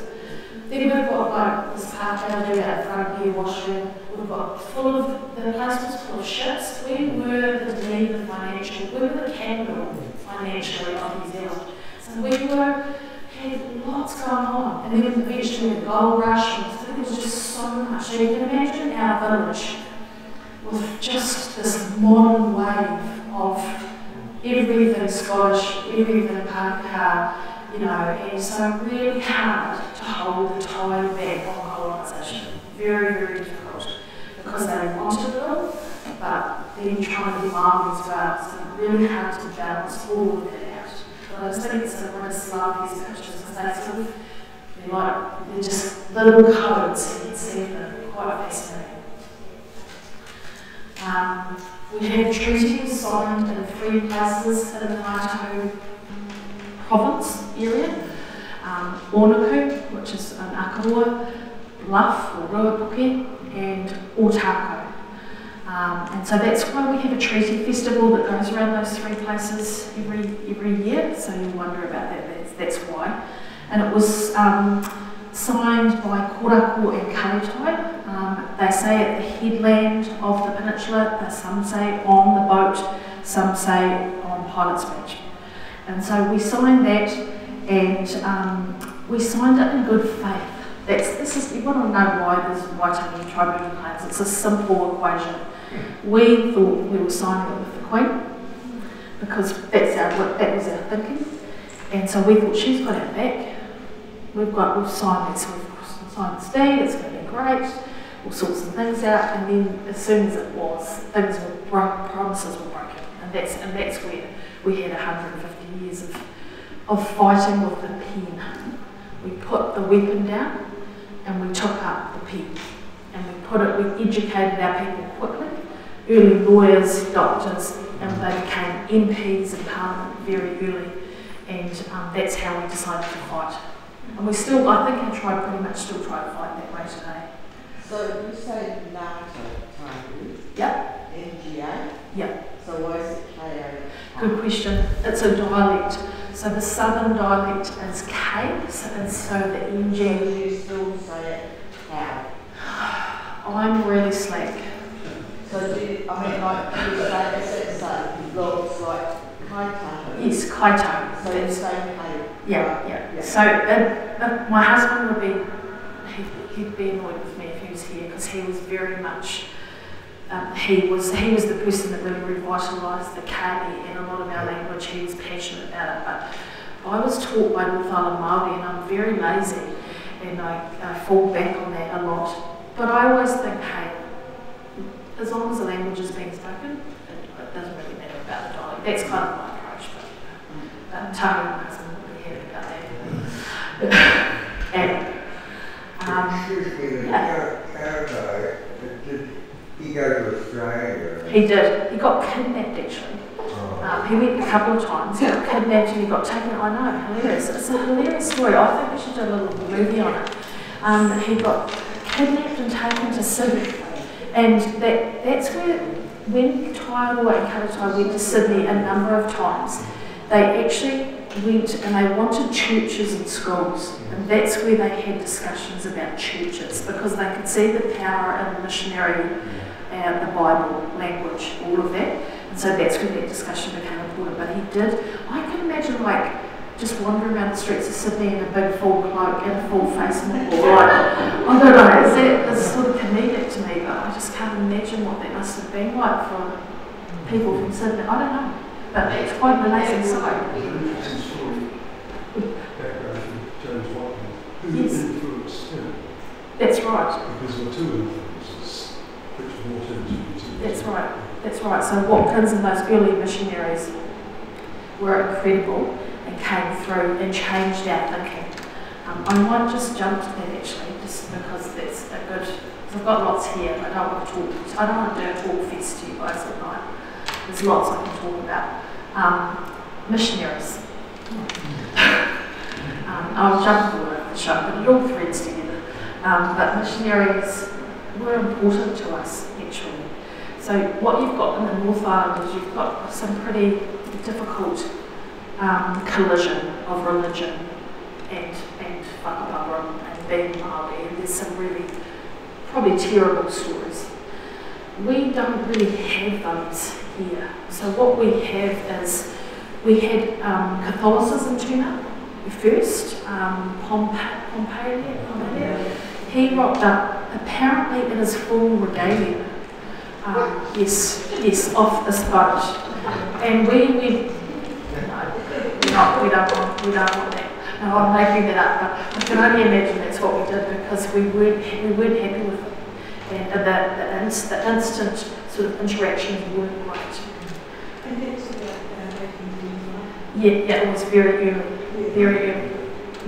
Then we've got like this part down there out front here, washroom. We've got full of, the place was full of ships. We were the lead financial, we were the capital financially of New Zealand. So we had lots going on. And then eventually the gold rush, and there was just so much. So you can imagine our village with just this modern wave of everything Scottish, everything Pākehā, you know, and so really hard to hold the tide back on colonisation. Very, very difficult, because they wanted it all, but then trying to be Maori as well, so really hard to balance all of that out. But I just think it's a really love these pictures, because they're just little codes, you can see them, quite fascinating. We have treaties signed in 3 places in the Otakou province area. Onaku, which is an Akaroa, Bluff or Ruapuke, and Otakou. And so that's why we have a treaty festival that goes around those 3 places every year, so you wonder about that, that's why. And it was signed by Otakou and Colonisation. They say at the headland of the peninsula, some say on the boat, some say on Pilot's Beach. And so we signed that, and we signed it in good faith. You want to know why there's Waitangi tribunal claims. It's a simple equation. We thought we were signing it with the Queen, because that was our thinking. And so we thought, she's got our back. We've signed this, we've signed this deed, it's going to be great. We'll sort some things out, and then as soon as it was, things were broken, promises were broken, and that's where we had 150 years of fighting with the pen. We put the weapon down, and we took up the pen, and we educated our people quickly. Early lawyers, doctors, and they became MPs in Parliament very early, and that's how we decided to fight. And we still, I think our tribe pretty much still try to fight that way today. So you say Ngāta Tahu? Yep. NGA? Yep. So why is it KA? Good question. It's a dialect. So the southern dialect is K, and so the NG. So you still say it how? I'm really slack. So do you, I mean, like, do you say, is it looks like Kaitahu? Yes, Kaitahu. So you say K? Yeah, yeah. So my husband would be, he'd be annoyed with me if he was here, because he was very much, he was the person that really revitalised the K and a lot of our language. He was passionate about it, but I was taught by North Island Māori, and I'm very lazy, and I fall back on that a lot. But I always think, hey, as long as the language is being spoken, it doesn't really matter about the dialect. That's kind of my approach, but Tahu, my husband, would be happy about that. And, excuse me, did he go to Australia? He did. He got kidnapped, actually. He went a couple of times. He got kidnapped and he got taken. I know, hilarious. It's a hilarious story. I think we should do a little movie on it. He got kidnapped and taken to Sydney. And that's where, when Taiaroa and Karatai went to Sydney a number of times, they actually went and they wanted churches and schools. And that's where they had discussions about churches, because they could see the power in missionary and the Bible language, all of that. And so that's when that discussion became important. But he did, I can imagine like just wandering around the streets of Sydney in a big full cloak and a full face mask. Like, I don't know, it's sort of comedic to me, but I just can't imagine what that must have been like for people from Sydney. I don't know, but it's quite an amazing sight. Yes. That's right. Because there were two influences which brought into That's right. That's right. So Watkins and those early missionaries were incredible and came through and changed our thinking. I might just jump to that actually, just because that's a good. Because I've got lots here. I don't want to talk. I don't want to do a talk fest to you guys at night. There's lots I can talk about. Missionaries. I'll jump all over the show, but it all threads together. But missionaries were important to us, actually. So what you've got in the North Island is you've got some pretty difficult collision of religion and whakapapa and being Maori, and there's some really probably terrible stories. We don't really have those here. So what we have is we had Catholicism turn up first, Pompey, he rocked up apparently in his full regalia. Yes, off this boat. And we went, no, we don't want that. No, I'm making that up, but I can only imagine that's what we did because we weren't happy with it. And the instant sort of interactions weren't great. And that's about 1825. Yeah, it was very early,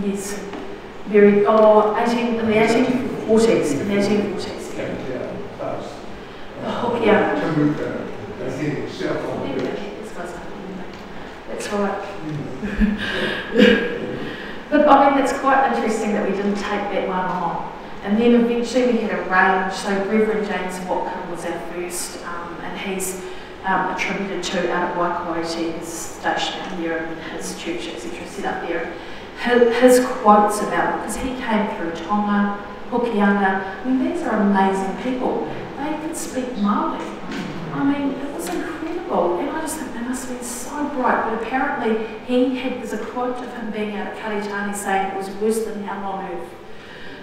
yes. In the 1840s, yeah. That's right. But I mean, it's quite interesting that we didn't take that one on. And then eventually we had a range, so Reverend James Watkin was our first, and he's attributed to out at Waikato, his station out here and his church, etc., set up there. His quotes about it, because he came through Tonga, Hokianga, I mean, these are amazing people. They could speak Maori. I mean, it was incredible, and I just think they must have been so bright, but apparently there's a quote of him being out at Karitani saying it was worse than hell on earth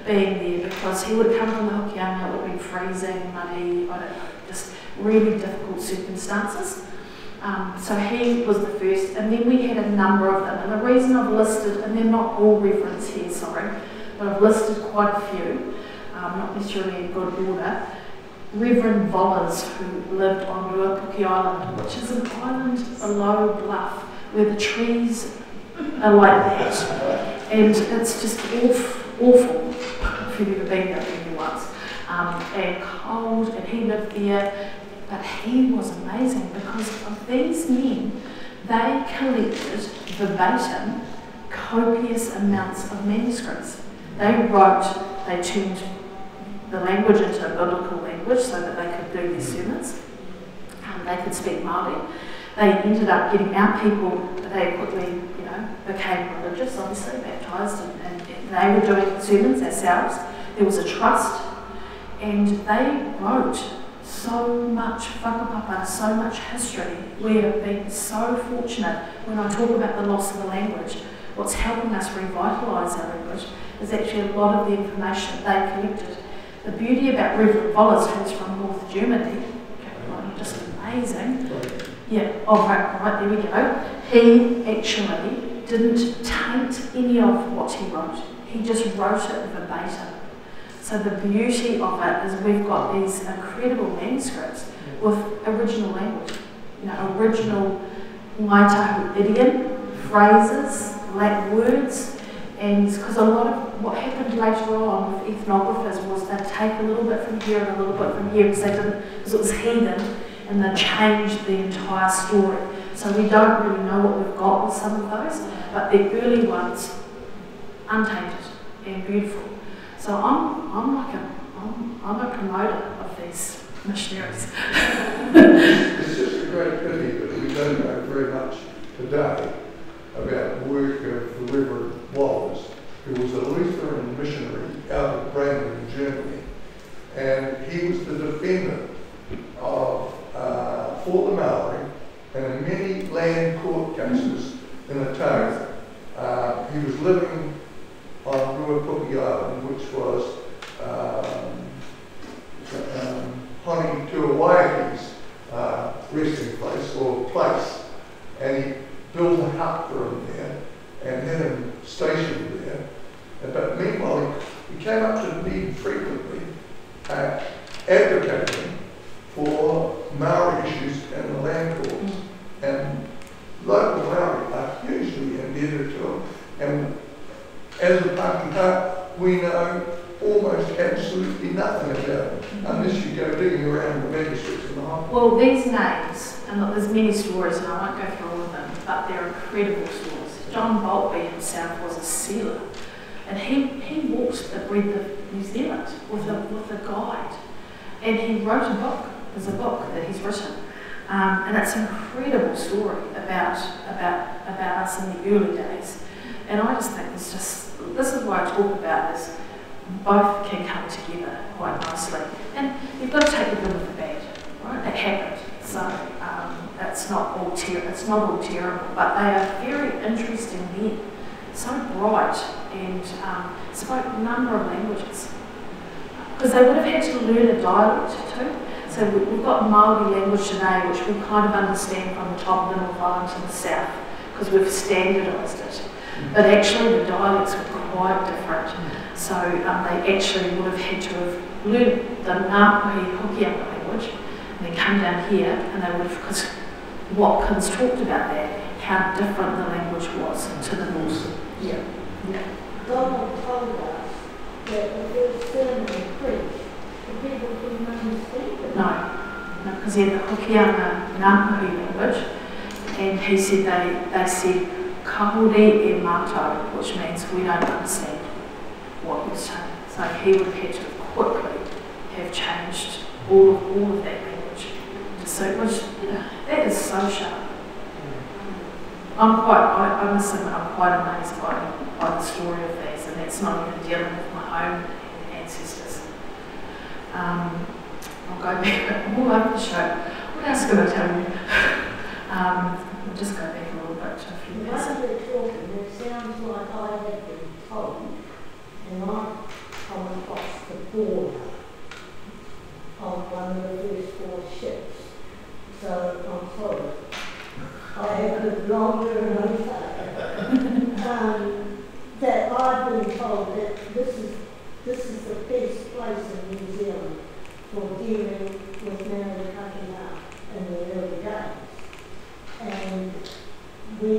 being there, because he would have come from the Hokianga, it would have been freezing, muddy, I don't know, just really difficult circumstances. So he was the first, and then we had a number of them, and the reason I've listed, and they're not all referenced here, sorry, but I've listed quite a few, not necessarily in good order. Reverend Vollers, who lived on Ruapuki Island, which is an island below Bluff, where the trees are like that, and it's just awful if you've ever been there once, and cold, and he lived there. But he was amazing because of these men, they collected verbatim copious amounts of manuscripts. They turned the language into a biblical language so that they could do their sermons. They could speak Maori. They ended up getting our people, they quickly, became religious, obviously, baptised, and they were doing sermons themselves. There was a trust, and they wrote so much whakapapa, so much history. We have been so fortunate. When I talk about the loss of the language, what's helping us revitalise our language is actually a lot of the information that they collected. The beauty about Reverend Vollers, who's from North Germany, just amazing. Yeah, right, there we go. He actually didn't taint any of what he wrote. He just wrote it verbatim. So the beauty of it is we've got these incredible manuscripts with original language, original Maitahu idiom, phrases, words, and because a lot of what happened later on with ethnographers was they'd take a little bit from here and a little bit from here because it was heathen, and they changed the entire story. So we don't really know what we've got with some of those, but the early ones, untainted and beautiful. So I'm a promoter of these missionaries. It's just a great pity that we don't know very much today about the work of the Reverend Wallace, who was a Lutheran missionary out of Bremen, Germany, and he was the defendant of for the Maori and in many land court cases in Otago. He was living on Potiki Island, which was Honi Tuawaiaki's resting place or place, and he built a hut for him there and had him stationed there. But meanwhile, he came up to me frequently advocating for Maori issues in the land courts. And local Maori are hugely indebted to him. And as a Pākehā, we know almost absolutely nothing about them unless you go digging around the manuscripts in the home. Well, these names, and look, there's many stories, and I won't go through all of them, but they're incredible stories. John Boltby himself was a sealer, and he walked the breadth of New Zealand with a guide, and he wrote a book. There's a book that he's written, and it's an incredible story about us in the early days. And I just think this is why I talk about this. Both can come together quite nicely, and you've got to take the good with the bad, right? It happened, so it's not all terrible, but they are very interesting men, so bright, and spoke a number of languages, because they would have had to learn a dialect too. So we've got Maori language today, which we kind of understand from the top of the North Island to the south, because we've standardised it. But actually the dialects were quite different. So they actually would have had to have learned the Ngāpuhi Hokianga language, and they come down here, and they would have, because Watkins talked about that, how different the language was to the north. Yeah. Donald told us that the first sermon preached, the people couldn't understand it. No, because he had the Hokianga Ngāpuhi language, and he said they said kahore e mātou, which means we don't understand what you're saying. So he would have had to quickly have changed all of that language. So it was, that is so sharp. I must admit, I'm quite amazed by the story of these, and that's not even dealing with my own ancestors. I'll go back, I'm all over the show. What else can I tell you? We'll just go back a little bit to a few When minutes. we're talking, it sounds like I have been told, and I've come across the border of one of the first 4 ships. So I'm sorry. I have lived longer and that I've been told that this is the best place in New Zealand for dealing with Maori Pākehā in the early days. And we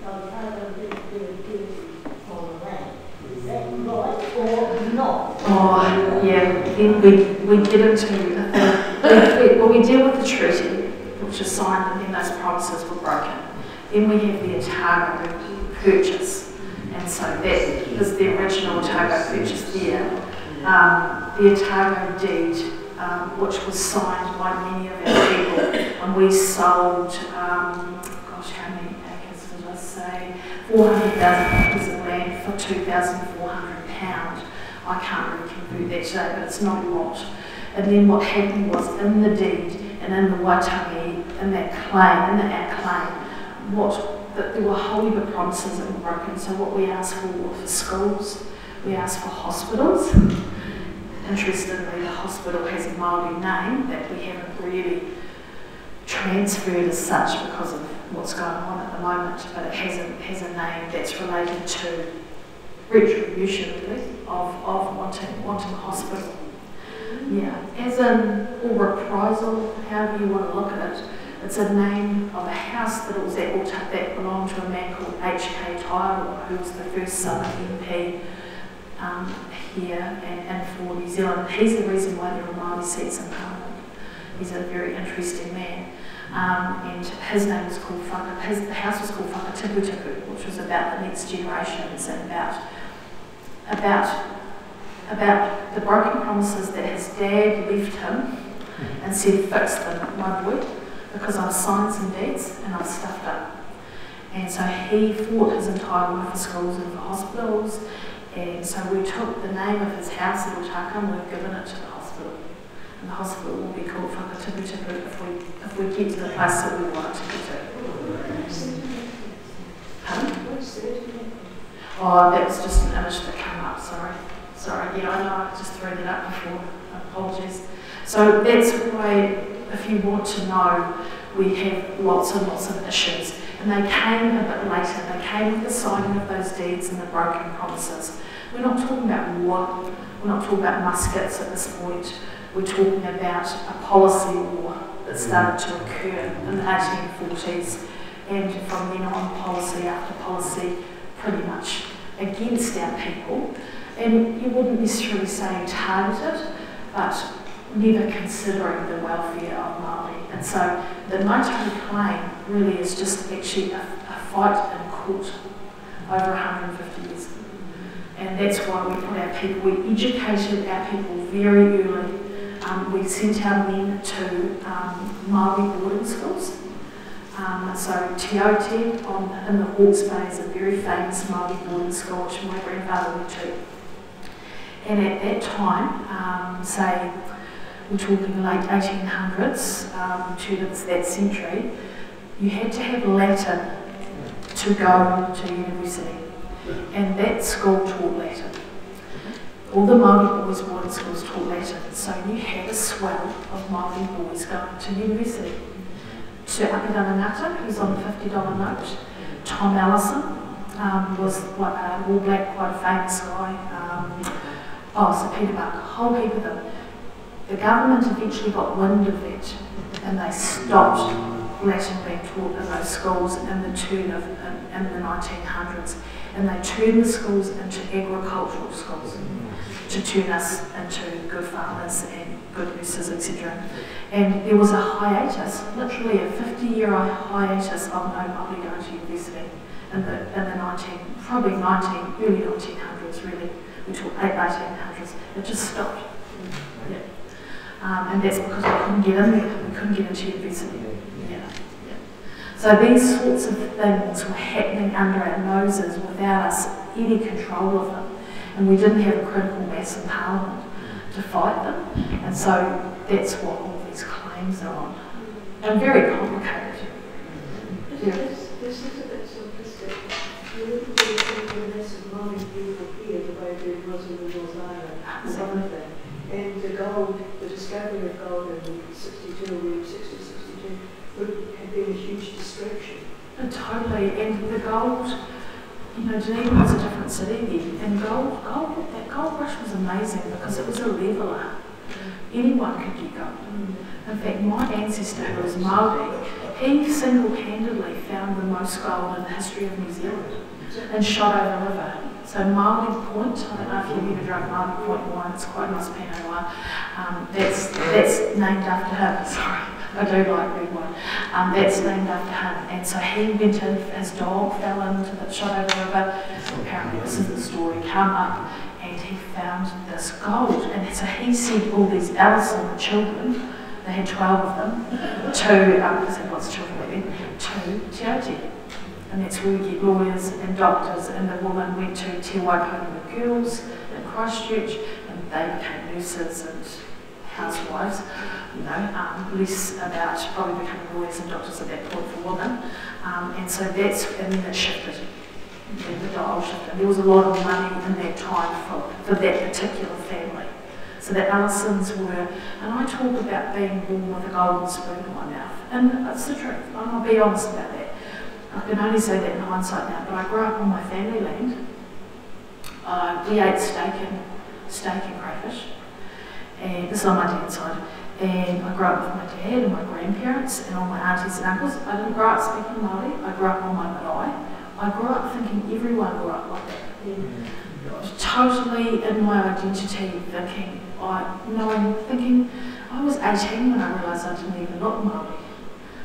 Otago didn't do duty on the land. Is that right or not? Oh, yeah, then we get into the thing. We deal with the treaty, which is signed, and then those promises were broken. Then we have the Otago purchase, and so that is the original Otago purchase there. The Otago deed, which was signed by many of our people, and we sold, gosh, how many acres did I say? 400,000 acres of land for £2,400. I can't really convert that today, but it's not a lot. And then what happened was, in the deed and in the waitangi, in that claim, that there were whole heap of promises that were broken. So what we asked for were for schools, we asked for hospitals. Interestingly, the hospital has a Maori name that we haven't really transferred as such because of what's going on at the moment, but it has a name that's related to retribution, really, of wanting a hospital. Yeah, as in, or reprisal, however you want to look at it. It's a name of a house that was at Otakou that belonged to a man called H.K. Taiwa, who was the first Southern MP here and for New Zealand. He's the reason why there are Māori seats in Parliament. He's a very interesting man. And his name was called the house was called Whakatiputuku, which was about the next generations and about the broken promises that his dad left him and said, fix them, my boy, because I've signed some deeds and I've stuffed up. And so he fought his entire life for schools and for hospitals, and so we took the name of his house in Otakou and we've given it to the hospital. And the hospital will be called Whakatipu if we get to the place that we want to get to. Pardon? Oh, that was just an image that came up, sorry. Sorry, yeah, I know, I just threw that up before. Apologies. So that's why, if you want to know, we have lots and lots of issues. And they came a bit later. They came with the signing of those deeds and the broken promises. We're not talking about war. We're not talking about muskets at this point. We're talking about a policy war that started to occur in the 1840s. And from then on, policy after policy, pretty much against our people. And you wouldn't necessarily say targeted, but never considering the welfare of Maori. And so the Maori claim really is just actually a fight in court over 150 years. And that's why we put our people, we educated our people very early. We sent our men to Maori boarding schools. So Te Aute in the Hawke's Bay is a very famous Maori boarding school which my grandfather went to. And at that time, say we're talking late 1800s to that century, you had to have Latin to go to university. And that school taught Latin. All the Maori boys' boarding schools taught Latin, so you had a swell of Maori boys going to university. Sir Apiranangata, who's on the $50 note. Tom Allison was all black, quite a famous guy. So Peter Buck, a whole heap of them. The government eventually got wind of that, and they stopped Latin being taught in those schools in the 1900s, and they turned the schools into agricultural schools to turn us into good farmers and good nurses, etc. And there was a hiatus, literally a 50-year hiatus of no Maori going to university in the early 1900s, really. We talk 1800s. It just stopped. Yeah. And that's because we couldn't get in there. We couldn't get into university. Yeah. So these sorts of things were happening under our noses without us any control of them. And we didn't have a critical mass in Parliament to fight them. And so that's what all these claims are on. And very complicated. This is a bit simplistic. You wouldn't really think the mass of Maori people here the way there was in the North Island, same thing. And the gold, the discovery of gold in 62, 62, would have been a huge distraction. Totally, and the gold, Dunedin was a different city then, and that gold rush was amazing because it was a leveller. Anyone could get gold. In fact, my ancestor, who was Maori, he single-handedly found the most gold in the history of New Zealand and Shotover River. So Maori Point, I don't know if you've ever drunk Maori Point wine, it's quite nice Pinot wine. That's named after him, sorry, I do like red wine. That's named after him. And so he went in, his dog fell into the Shotover River, apparently this is the story, come up and he found this gold. And so he sent all these Ellison children, they had 12 of them, because they had lots of children living, to Te Aute. And that's where we get lawyers and doctors, and the woman went to Te Waipuna with girls in Christchurch, and they became nurses and housewives, less about probably becoming lawyers and doctors at that point for women. And so and then it shifted. And the dial shifted. There was a lot of money in that time for that particular family. So the Ellisons were, and I talk about being born with a golden spoon in my mouth, and it's the truth, I'll be honest about that. I can only say that in hindsight now, but I grew up on my family land. We ate steak and crayfish, and this is on my dad's side. And I grew up with my dad and my grandparents and all my aunties and uncles. I didn't grow up speaking Māori, I grew up on my marae. I grew up thinking everyone grew up like that. Totally in my identity, thinking, I was 18 when I realised I didn't even look Māori.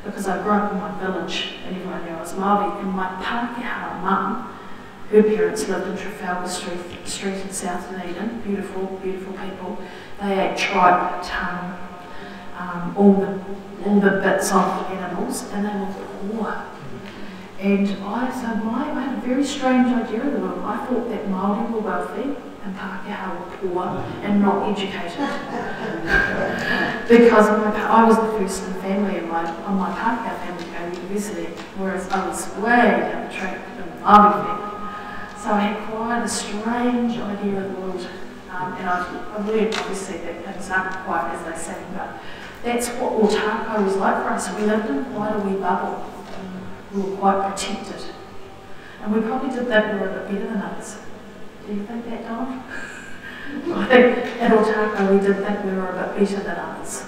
Because I grew up in my village and everyone knew I was Māori, and my Pākehā mum, her parents lived in Trafalgar Street in South Dunedin, beautiful, beautiful people. They ate tripe, tongue, all the bits of animals, and they were poor. And I had a very strange idea of the world. I thought that Maori were wealthy and Pākehā were poor and not educated. Because I was the first in the family on my Pākehā family to go to university, whereas I was way down the track in the Maori family. So I had quite a strange idea of the world. And I've learned, obviously, that things aren't quite as they seem, but that's what Otakou was like for us. We lived in quite a wee bubble. We were quite protected. And we probably did think we were a bit better than others. Do you think that, Don? I think at Otakou we did think we were a bit better than others. So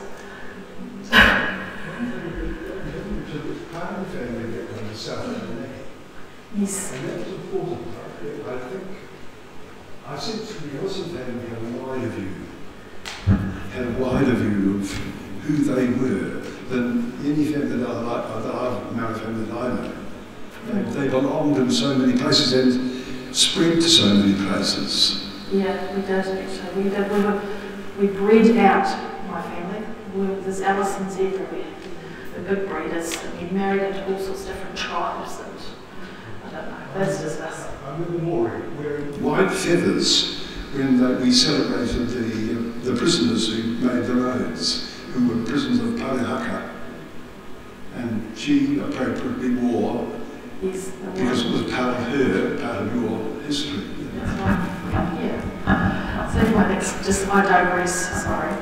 it's part of the family that kind of South. Yes. And that was important. I think I sense the Austin family had a wider view of who they were than any family that Maori family that I know. They belonged in so many places and spread to so many places. Yeah, we did actually. We bred out my family. There's Allisons everywhere. The big breeders. We married into all sorts of different tribes, and I don't know. That's just us. I remember Maori wearing white feathers when we celebrated the prisoners who made the roads, who were prisoners of Parihaka. And she appropriately wore, yes, because it was part of your history. Yeah. So anyway, that's just, I digress, sorry.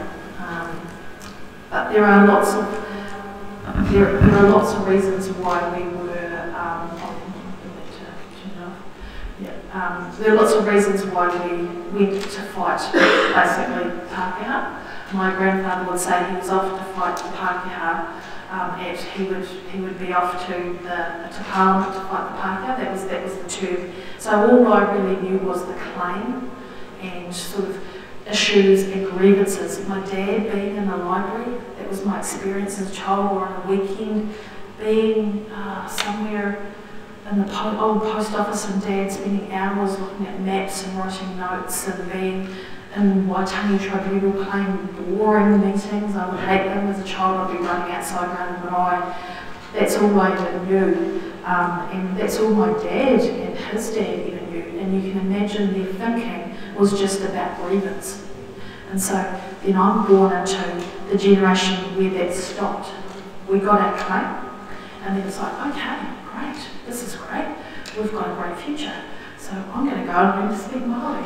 But there are lots of reasons why we were, there are lots of reasons why we went to fight, basically, Pākehā. My grandfather would say he was off to fight the Pākehā. He would be off to Parliament to fight the Pākehā. That was the term. So all I really knew was the claim and sort of issues and grievances. My dad being in the library, that was my experience as a child, or on a weekend, being somewhere in the old post office, and Dad spending hours looking at maps and writing notes, and being in Waitangi Tribunal playing boring meetings. I would hate them as a child. I'd be running outside running an eye. That's all I even knew. And that's all my dad and his dad even knew. And you can imagine their thinking was just about grievance. And so then I'm born into the generation where that stopped. We got our claim, and then it's like, okay, great, this is great. We've got a great future. So I'm going to go and learn to speak Maori.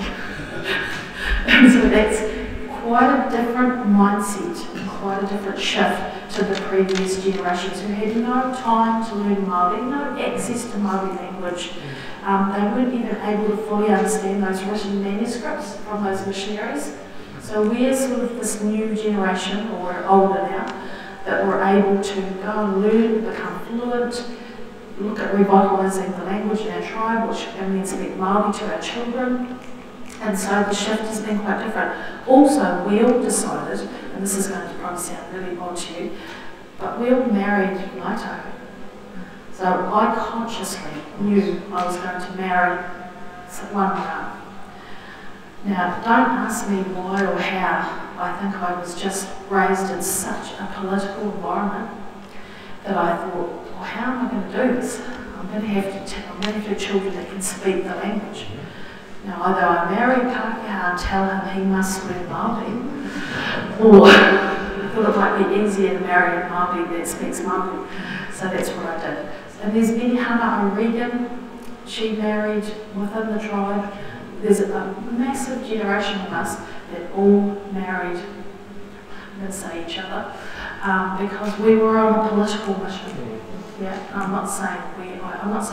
And so that's quite a different mindset and quite a different shift to the previous generations who had no time to learn Maori, no access to Maori language. They weren't even able to fully understand those written manuscripts from those missionaries. So we're sort of this new generation, or we're older now, that were able to go and learn, become fluent, look at revitalising the language in our tribe, and then speak Māori to our children. And so the shift has been quite different. Also, we all decided, and this is going to probably sound really odd to you, but we all married Otakou. So I consciously knew I was going to marry one man. Now, don't ask me why or how. I think I was just raised in such a political environment that I thought, well, how am I going to do this? I'm going to have children that can speak the language. Now, either I marry Pākehā and tell him he must learn Māori, or I thought it might be easier to marry a Māori that speaks Māori. So that's what I did. And there's been Hannah O'Regan, she married within the tribe. There's a massive generation of us that all married, I'm going to say each other, because we were on a political mission. Yeah, I'm not saying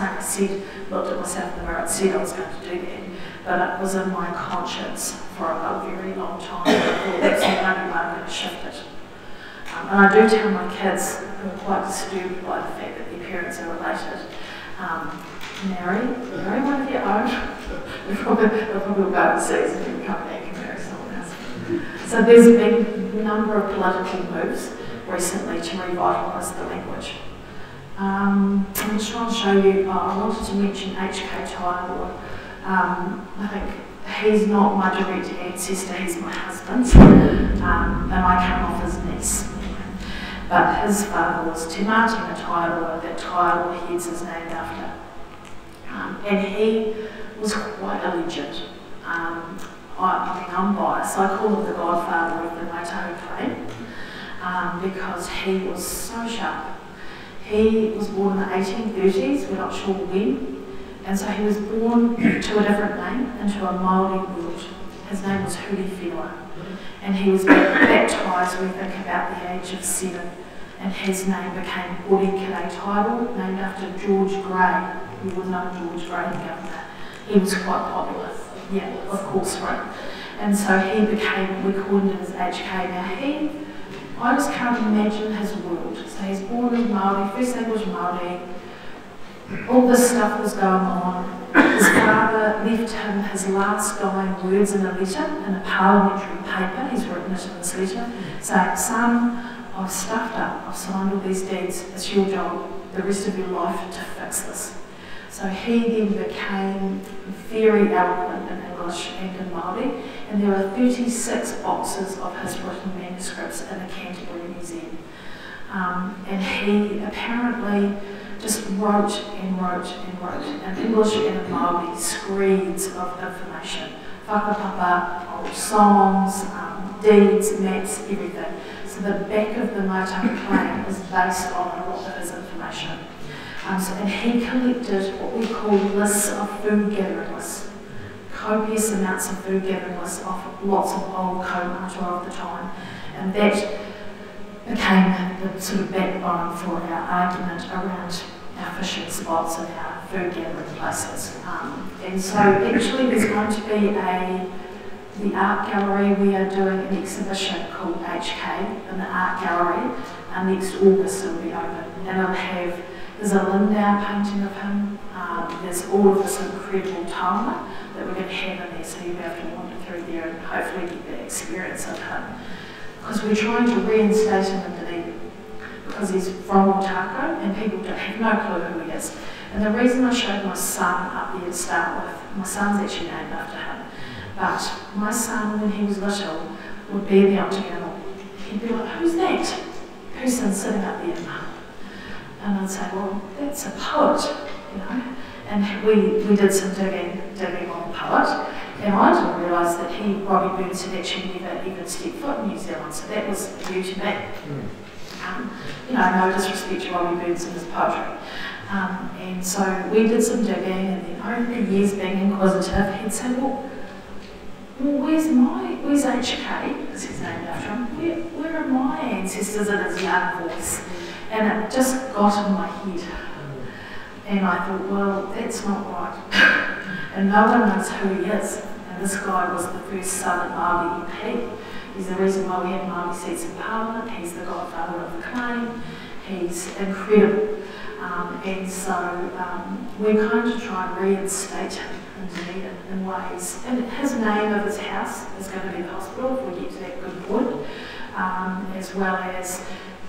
I said, looked at myself in the mirror and said I was going to do that, but it was in my conscience for a very long time. I thought that's the only way I'm going to shift it. And I do tell my kids, who are quite disturbed by the fact that their parents are related, marry one of your own. They'll probably go overseas and then come back and marry someone else. So there's been a number of political moves recently to revitalise the language. I'm just trying to show you, I wanted to mention H.K. Taiwo. I think he's not my direct ancestor, he's my husband's, and I come off his niece. But his father was Te Mati Taiaroa, that Taiaroa heads is named after. And he was quite a legend. I'm biased. I call him the godfather of the Otaku clan because he was so sharp. He was born in the 1830s, we're not sure when, and so he was born to a different name, into a Maori world. His name was Huri Whenua, and he was baptised, we think, about the age of 7, and his name became Potiki, named after George Grey. You would know George Grey, the governor. He was quite popular. Yeah, of course, right. And so he became, we called him as HK. Now I just can't imagine his world. So he's born in Maori, first language Maori, all this stuff was going on. His father left him his last dying words in a letter, in a parliamentary paper. He's written it in this letter, saying, "Son, I've stuffed up, I've signed all these deeds, it's your job, the rest of your life to fix this." So he then became very eloquent in English and in Māori, and there are 36 boxes of his written manuscripts in the Canterbury Museum. And he apparently just wrote and wrote and wrote in English and in Māori, screeds of information. Whakapapa, old songs, deeds, maps, everything. So the back of the Otaku clan is based on a lot of his information. And he collected what we call lists of food gathering lists, copious amounts of food gathering lists of lots of old kaumātua of the time, and that became the sort of backbone for our argument around our fishing spots and our food gathering places. And so actually there's going to be the art gallery, we are doing an exhibition called HK in the art gallery, and next August it'll be open, and it'll have, there's a Lindau painting of him, there's all of this incredible taonga that we're going to have in there, so you'll be able to wander through there and hopefully get the experience of him. Because we're trying to reinstate him in Dunedin, because he's from Otaku and people don't have no clue who he is. And the reason I showed my son up there to start with, my son's actually named after him, but my son when he was little would be the Otaku, he'd be like, "Who's that person sitting up there, Mum?" And I'd say, "Well, that's a poet, you know." And we did some digging on the poet, and I didn't realise that Robbie Burns had actually never even stepped foot in New Zealand, so that was new to me. You know, no disrespect to Robbie Burns and his poetry. And so we did some digging, and then over the years being inquisitive, he'd say, well, where's HK, because he's named after him, where are my ancestors in his young voice? And it just got in my head. And I thought, well, that's not right. And no one knows who he is. And this guy was the first son of Māori MP. He's the reason why we have Māori seats in Parliament. He's the godfather of the claim. He's incredible. And so we're going to try and reinstate him in Dunedin in ways. And his name of his house is going to be the hospital, if we get to that good point, as well as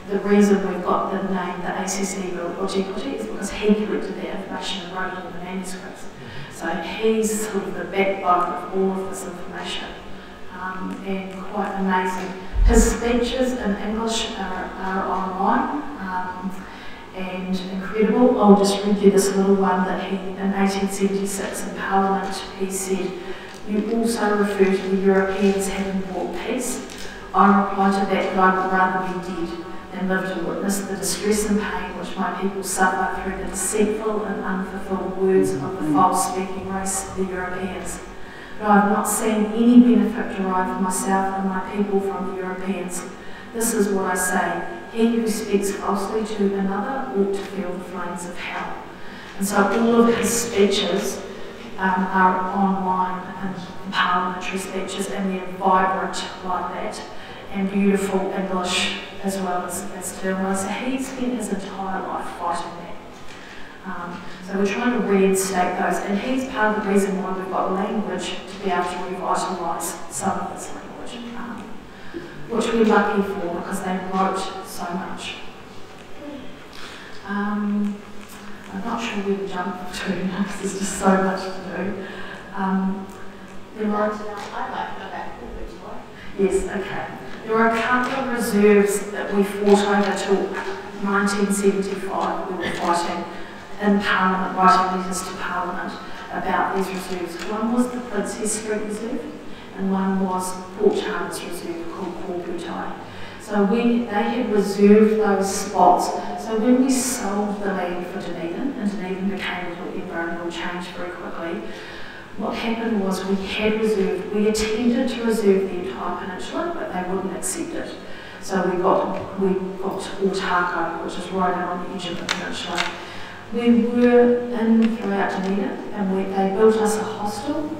the reason we've got the name, the ACC Potiki, is because he collected that information and wrote it in the manuscripts. So he's sort of the backbone of all of this information, and quite amazing. His speeches in English are online and incredible. I'll just read you this little one that he, in 1876 in Parliament, he said, "You also refer to the Europeans having brought peace. I reply to that I would rather be dead and live to witness the distress and pain which my people suffer through the deceitful and unfulfilled words of the false-speaking race, the Europeans. But I have not seen any benefit derived for myself and my people from the Europeans. This is what I say, he who speaks falsely to another ought to feel the flames of hell." And so all of his speeches are online, and parliamentary speeches, and they're vibrant like that, and beautiful English as well as Te. So he spent his entire life fighting that. So we're trying to reinstate those, and he's part of the reason why we've got language to be able to revitalise some of this language, which we're lucky for because they wrote so much. I'm not sure where to jump to now because there's just so much to do. I'd like to go back forward, right? Yes, okay. There were a couple of reserves that we fought over till 1975. We were fighting in Parliament, writing letters to Parliament about these reserves. One was the Princess Street Reserve, and one was Port Chalmers Reserve called Kōputai. So they had reserved those spots. So when we sold the land for Dunedin, and Dunedin became a little environmental change very quickly, what happened was we attempted to reserve the entire peninsula, but they wouldn't accept it. So we got Otakou, which is right out on the edge of the peninsula. We were in throughout Dunedin, and they built us a hostel,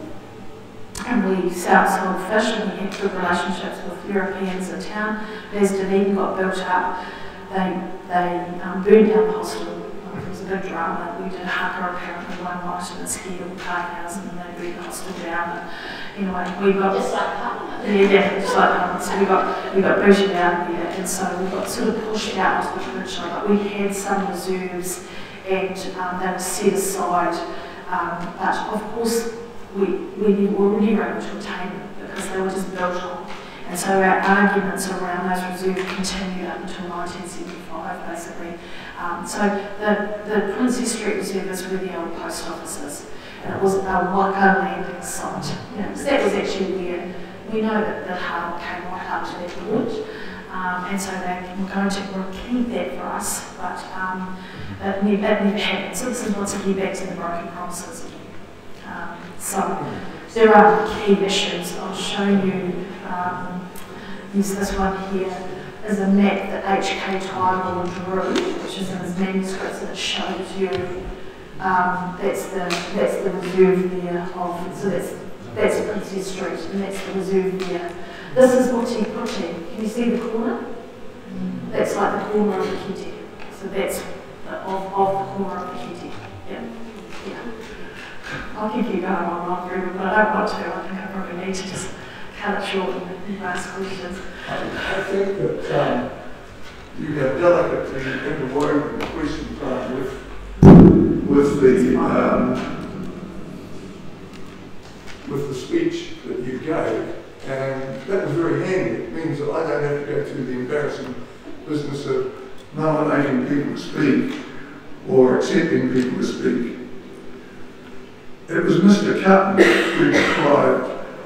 and we sold fish, and we had good relationships with Europeans in town. As Dunedin got built up, they burned down the hostel. It was a big drama. We did a haka apparently one night in a ski little park house, and then they burned the hostel down. And anyway, we got Just like Parliament. yeah, just like Parliament. So we got booted out there, and so we got sort of pushed out to the peninsula. But we had some reserves, and they were set aside. But of course, we were never able to attain them because they were just built on. And so our arguments around those reserves continued up until 1975, basically. So the Princess Street Reserve is where the old post office is, and it was a waka landing site. You know, so that was actually where we know that the harbour came right up to that wood, and so they were going to keep that for us, but it never happened. So this is once again back to the broken promises. So there are key issues. I'll show you. This one here is a map that H.K. Tyrrell drew, which is in his manuscripts, and it shows you that's the reserve there of. So that's Princess Street, and that's the reserve there. This is Potiki. Can you see the corner? That's like the corner of the kete. So that's of the corner of the kete. Yeah. I can keep going on forever, but I don't want to. I think I probably need to just cut it short and ask questions. I think that you have delicately interwoven the question time with the speech that you gave, and that was very handy. It means that I don't have to go through the embarrassing business of nominating people to speak or accepting people to speak. It was Mr. Cutton who described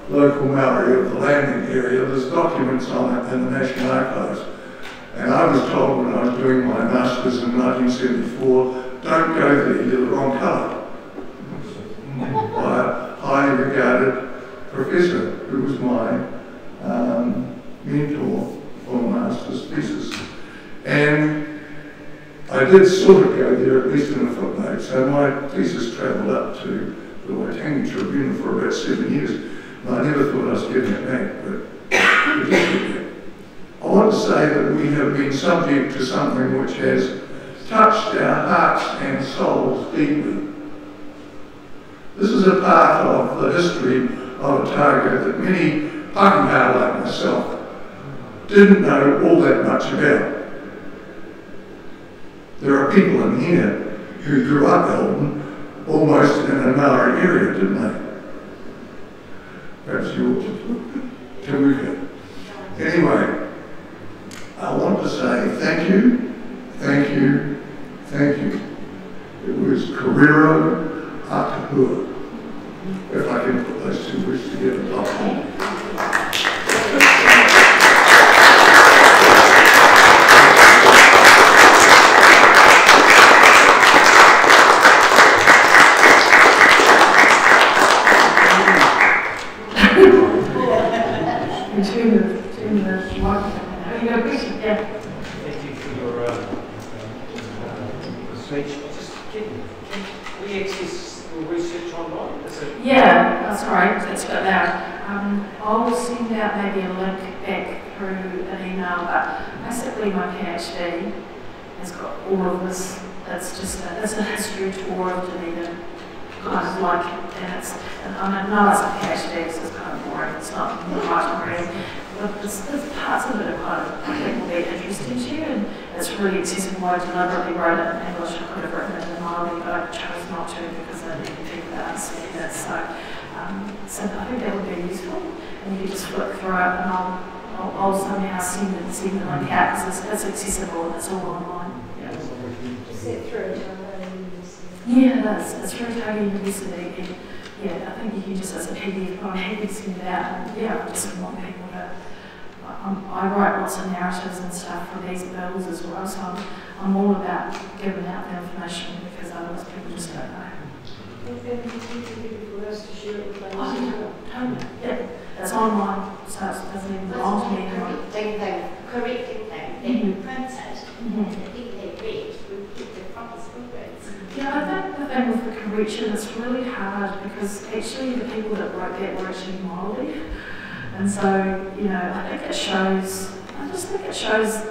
local Maori of the landing area. There's documents on it in the National Archives. And I was told when I was doing my Masters in 1974, don't go there, you're the wrong colour. By a highly regarded professor who was my mentor for my Masters thesis. And I did sort of go there, at least in a footnote. So my thesis travelled up to the Waitangi Tribunal for about 7 years. And I never thought I was getting it back, but it did. I want to say that we have been subject to something which has touched our hearts and souls deeply. This is a part of the history of Otago that many Pākehā like myself didn't know all that much about. There are people in here who grew up Elton almost in a Maori area, didn't they? Perhaps you ought to move it. Anyway, I want to say thank you, thank you, thank you. It was Korero Atahua, if I can put those two words together. Thank you for your speech. Can we access your research online? Yeah, that's right. That's got that. I'll send out maybe a link back through an email, but basically my PhD has got all of this. It's a history tour of Dunedin, kind of like, and I know it's a PhD, so it's kind of boring. It's not right to read. But there's parts of it that I think will be interesting to you, and it's really accessible. I deliberately wrote it in English. I could have written it in Maori, but I chose not to because I didn't think that understand it. So I think that would be useful, and you can just flip through it, and I'll I'll somehow send the link out because it's accessible and it's all online. Yeah. Is it through Otaku Yeah, it is. It's through Otaku University. And yeah, I think you can just, as a PDF, I'm happy to send it out. And yeah, I just want people to. I write lots of narratives and stuff for these bills as well, so I'm all about giving out the information because otherwise people just don't know. And for us to share it with others. Oh, totally. Yeah, it's online, so it doesn't even belong to me anymore. Correcting thing, then you print it, and the people they read will get the proper scripts. Yeah, I think the thing with the correction, it's really hard because actually the people that wrote that were actually Maori. And so, you know, I just think it shows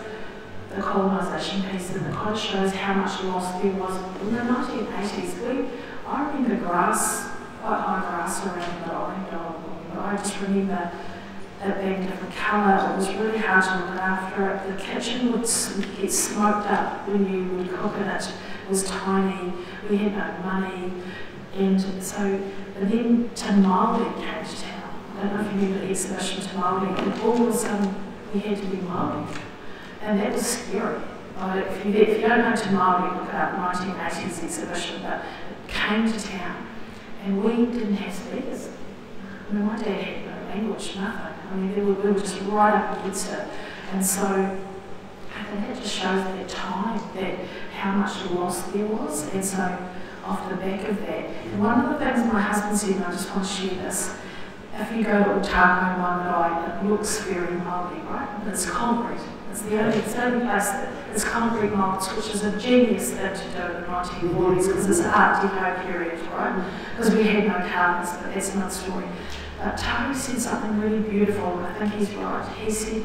the colonisation piece, and it kind of shows how much loss there was. In the 1980s, I remember grass, quite high grass around the island, but I just remember it being a different colour. It was really hard to look after it. The kitchen would get smoked up when you would cook in it. It was tiny, we had no money, and then Te Maori came to town. I don't know if you remember the exhibition Te Maori, and all of a sudden we had to be Maori. And that was scary. If you don't know Te Maori, look it up, 1980s exhibition, but it came to town. And we didn't have speakers. I mean, my dad had no language, nothing. I mean, we were just right up against it. And so I think that just shows that time, that how much loss there was. And so off the back of that, and one of the things my husband said, and I just want to share this, if you go to Otakou and Colonisation, it looks very Maori, right? But it's concrete. It's the only place that it's concrete molds, which is a genius thing to do in the 1940s because it's Art Deco period, right? Because we had no carpets, but that's another story. But Tari said something really beautiful, and I think he's right. He said,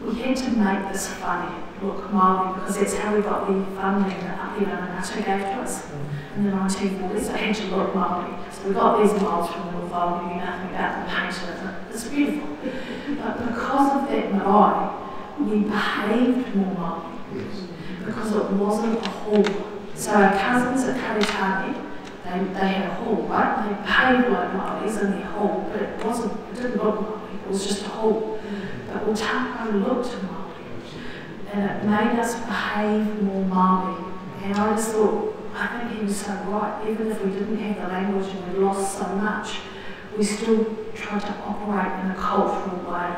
we had to make this funny look Maori because that's how we got the funding that Api and Anata gave to us in the 1940s. It had to look Maori. So we got these molds from the North Island, we knew nothing about them, painted it. It's beautiful. But because of that marae, we behaved more Maori because it wasn't a hall. So our cousins at Karitani, they had a hall, right? They behaved like Maoris in their hall, but it didn't look Maori, it was just a hall. But Otakou looked Maori, and it made us behave more Maori. And I just thought, I think he was so right. Even if we didn't have the language and we lost so much, we still tried to operate in a cultural way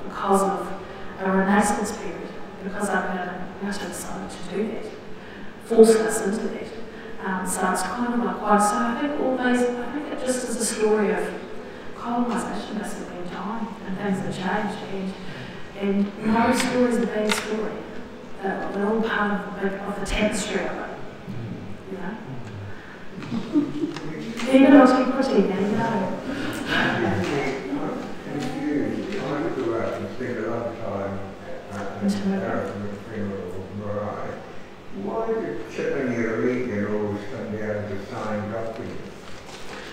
because of a Renaissance period, because I've decided to do that, forced us into that. So it's kind of like one. So I think I think it just is a story of colonisation has been time and things have changed, and no story is a bad story. They're all part of the tapestry of it, you know. Even Otaku Potiki, you know. I grew up and spent a lot of time in Marae. Why did Chipping your region always come down to sign documents?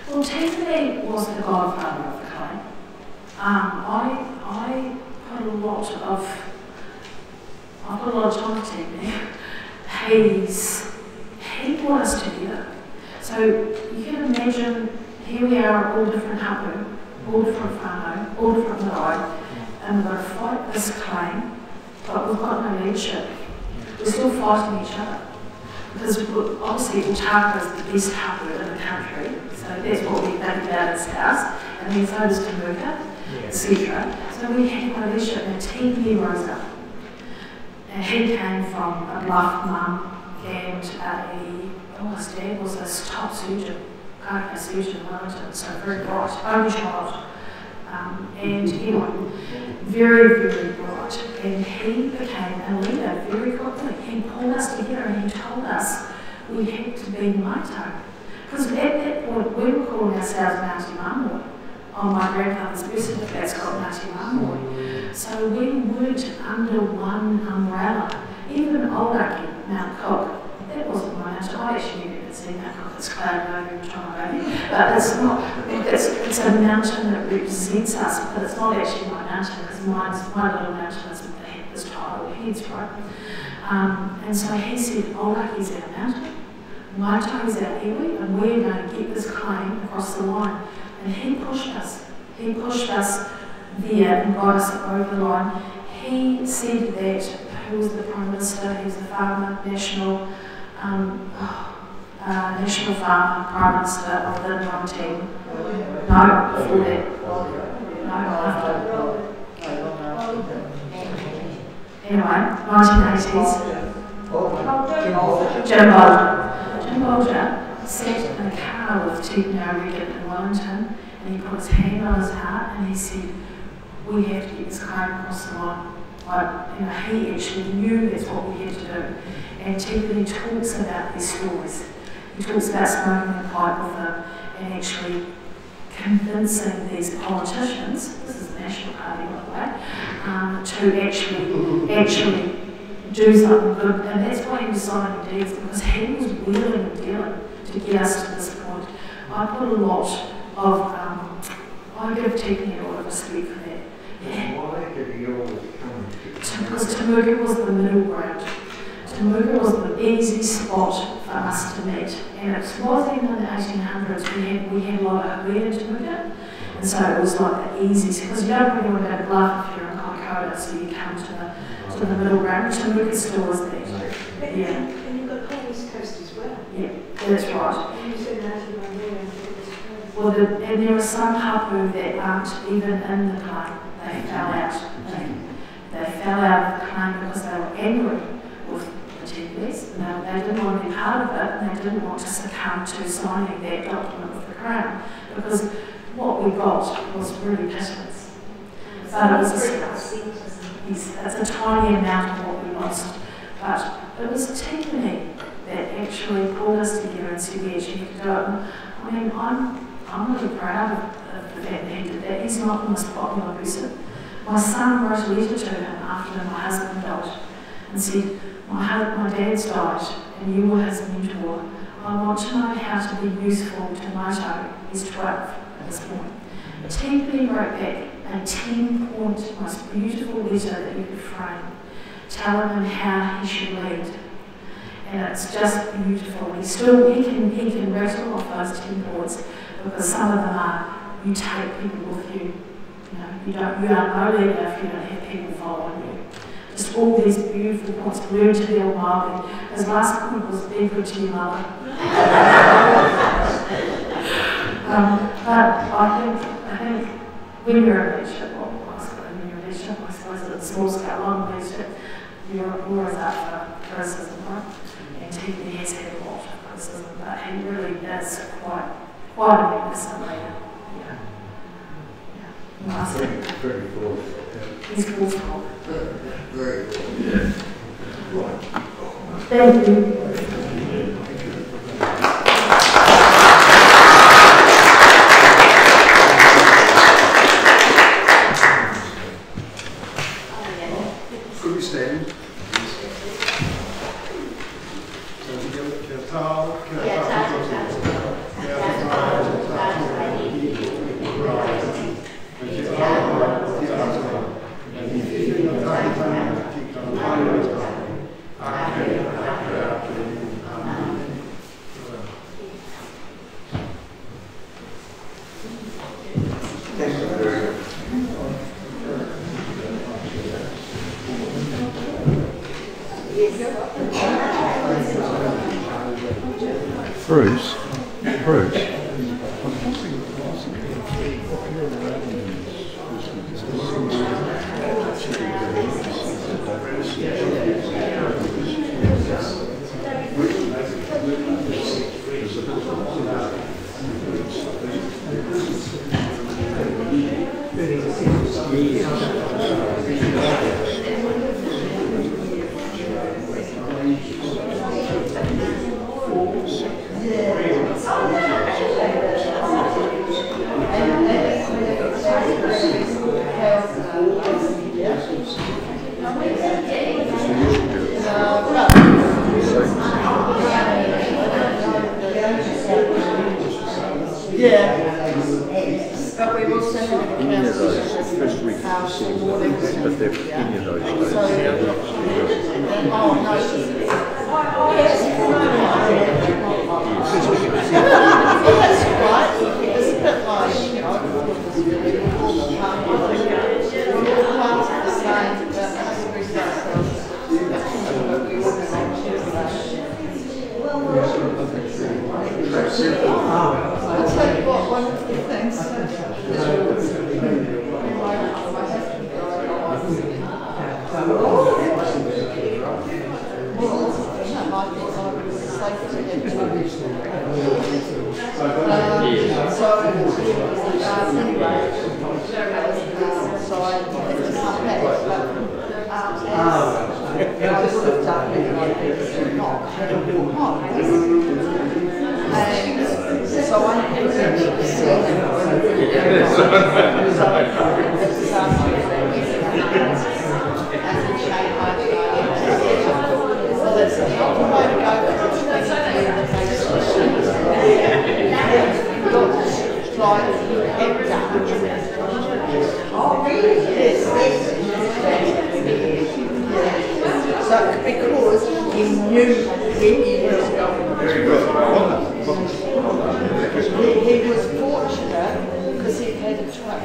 Well, Tiffany was the godfather of the claim. I put a lot of time to Tiffany. He brought us together. So you can imagine, here we are, all different hapu, all different whānau, all different marae, and we're going to fight this claim, but we've got no leadership. We're still fighting each other. Because obviously Otakou is the best hapu in the country, so that's what we think about as ours, and then so does Temuka, etc. So we had no leadership, and TV rose up. And he came from a bluff mum, and his dad was a top surgeon, cardiac surgeon in Wellington, so very bright, only child. And anyway, very, very bright. And he became a leader very quickly. He pulled us together and he told us we had to be Maito. Because at that point, we were calling ourselves Ngāti Māmoe. On my grandfather's birth certificate's got Ngāti Māmoe. So we weren't under one umbrella. Even Otaku, Mount Cook, that wasn't my mountain. I actually never seen Mount Cook. It's cloud over in China, but it's not. It's a mountain that represents us, but it's not actually my mountain. Because my little mountain is this tile of heads, right? And so he said, Otaku's our mountain, Maito's our iwi, and we're going to get this claim across the line. And he pushed us. He pushed us there and got us over the line. He said that who was the Prime Minister, he was the farmer, national farmer, Prime Minister of the 19... No, before that. No, after. Anyway, 1980s. Jim Bolger. Jim Bolger sat in a car with Tina Regan in Wellington, and he put his hand on his heart and he said, we have to get this claim across the line. Like, you know, he actually knew that's what we had to do. And Tiffany talks about these stories. He talks about smoking a pipe with them and actually convincing these politicians, this is the National Party by the way, to actually do something good. And that's why he was signing deeds, because he was wheeling and dealing to get us to this point. I put a lot of, I give Tiffany a lot of respect for that. Yeah. Why did he always come to? Because Temuka was the middle ground. Temuka was the easy spot for us to meet. And it was even in the 1800s, we had a lot of Hawaii in Temuka. And so it was like the easiest, because you don't really want to go to Bluff if you're in Kaikoura, so you come to the middle ground. Temuka still was there. Yeah. And you've got the whole East Coast as well. Yeah, that's right. And you said that about there and Well, and there are some hapu that aren't even in the claim. They fell out. They fell out of the claim because they were angry with the Tiwis. They didn't want to be part of it, and they didn't want to succumb to signing that document with the Crown, because what we got was really pittance. But it was it's a tiny amount of what we lost. But it was Tiffany that actually pulled us together and said, yes, you have to do it. I mean, I'm really proud of the fact that he did that. He's not the most popular person. My son wrote a letter to him after my husband died and said, my dad's died and you were his mentor. I want to know how to be useful to Mato. He's 12 at this point. Tiffany wrote back a 10-point, most beautiful letter that you could frame, telling him how he should lead. And it's just beautiful. He can rattle off those 10 points, because some of them are, you take people with you. You are no leader if you don't have people following you. Just all these beautiful points. Learn to be a Maori. His last point was, be good to your mother. But I think when you're a leadership, I suppose at a small scale, long leadership, you're always up for criticism, right? And he has had a lot of criticism, but he really is quite a magnificent leader. Very forceful. He's forceful. Very forceful. Thank you. Could we stand? Bruce. Yeah. I'll tell you what, one of the things that because he knew where he was going. He was fortunate because he had a truck.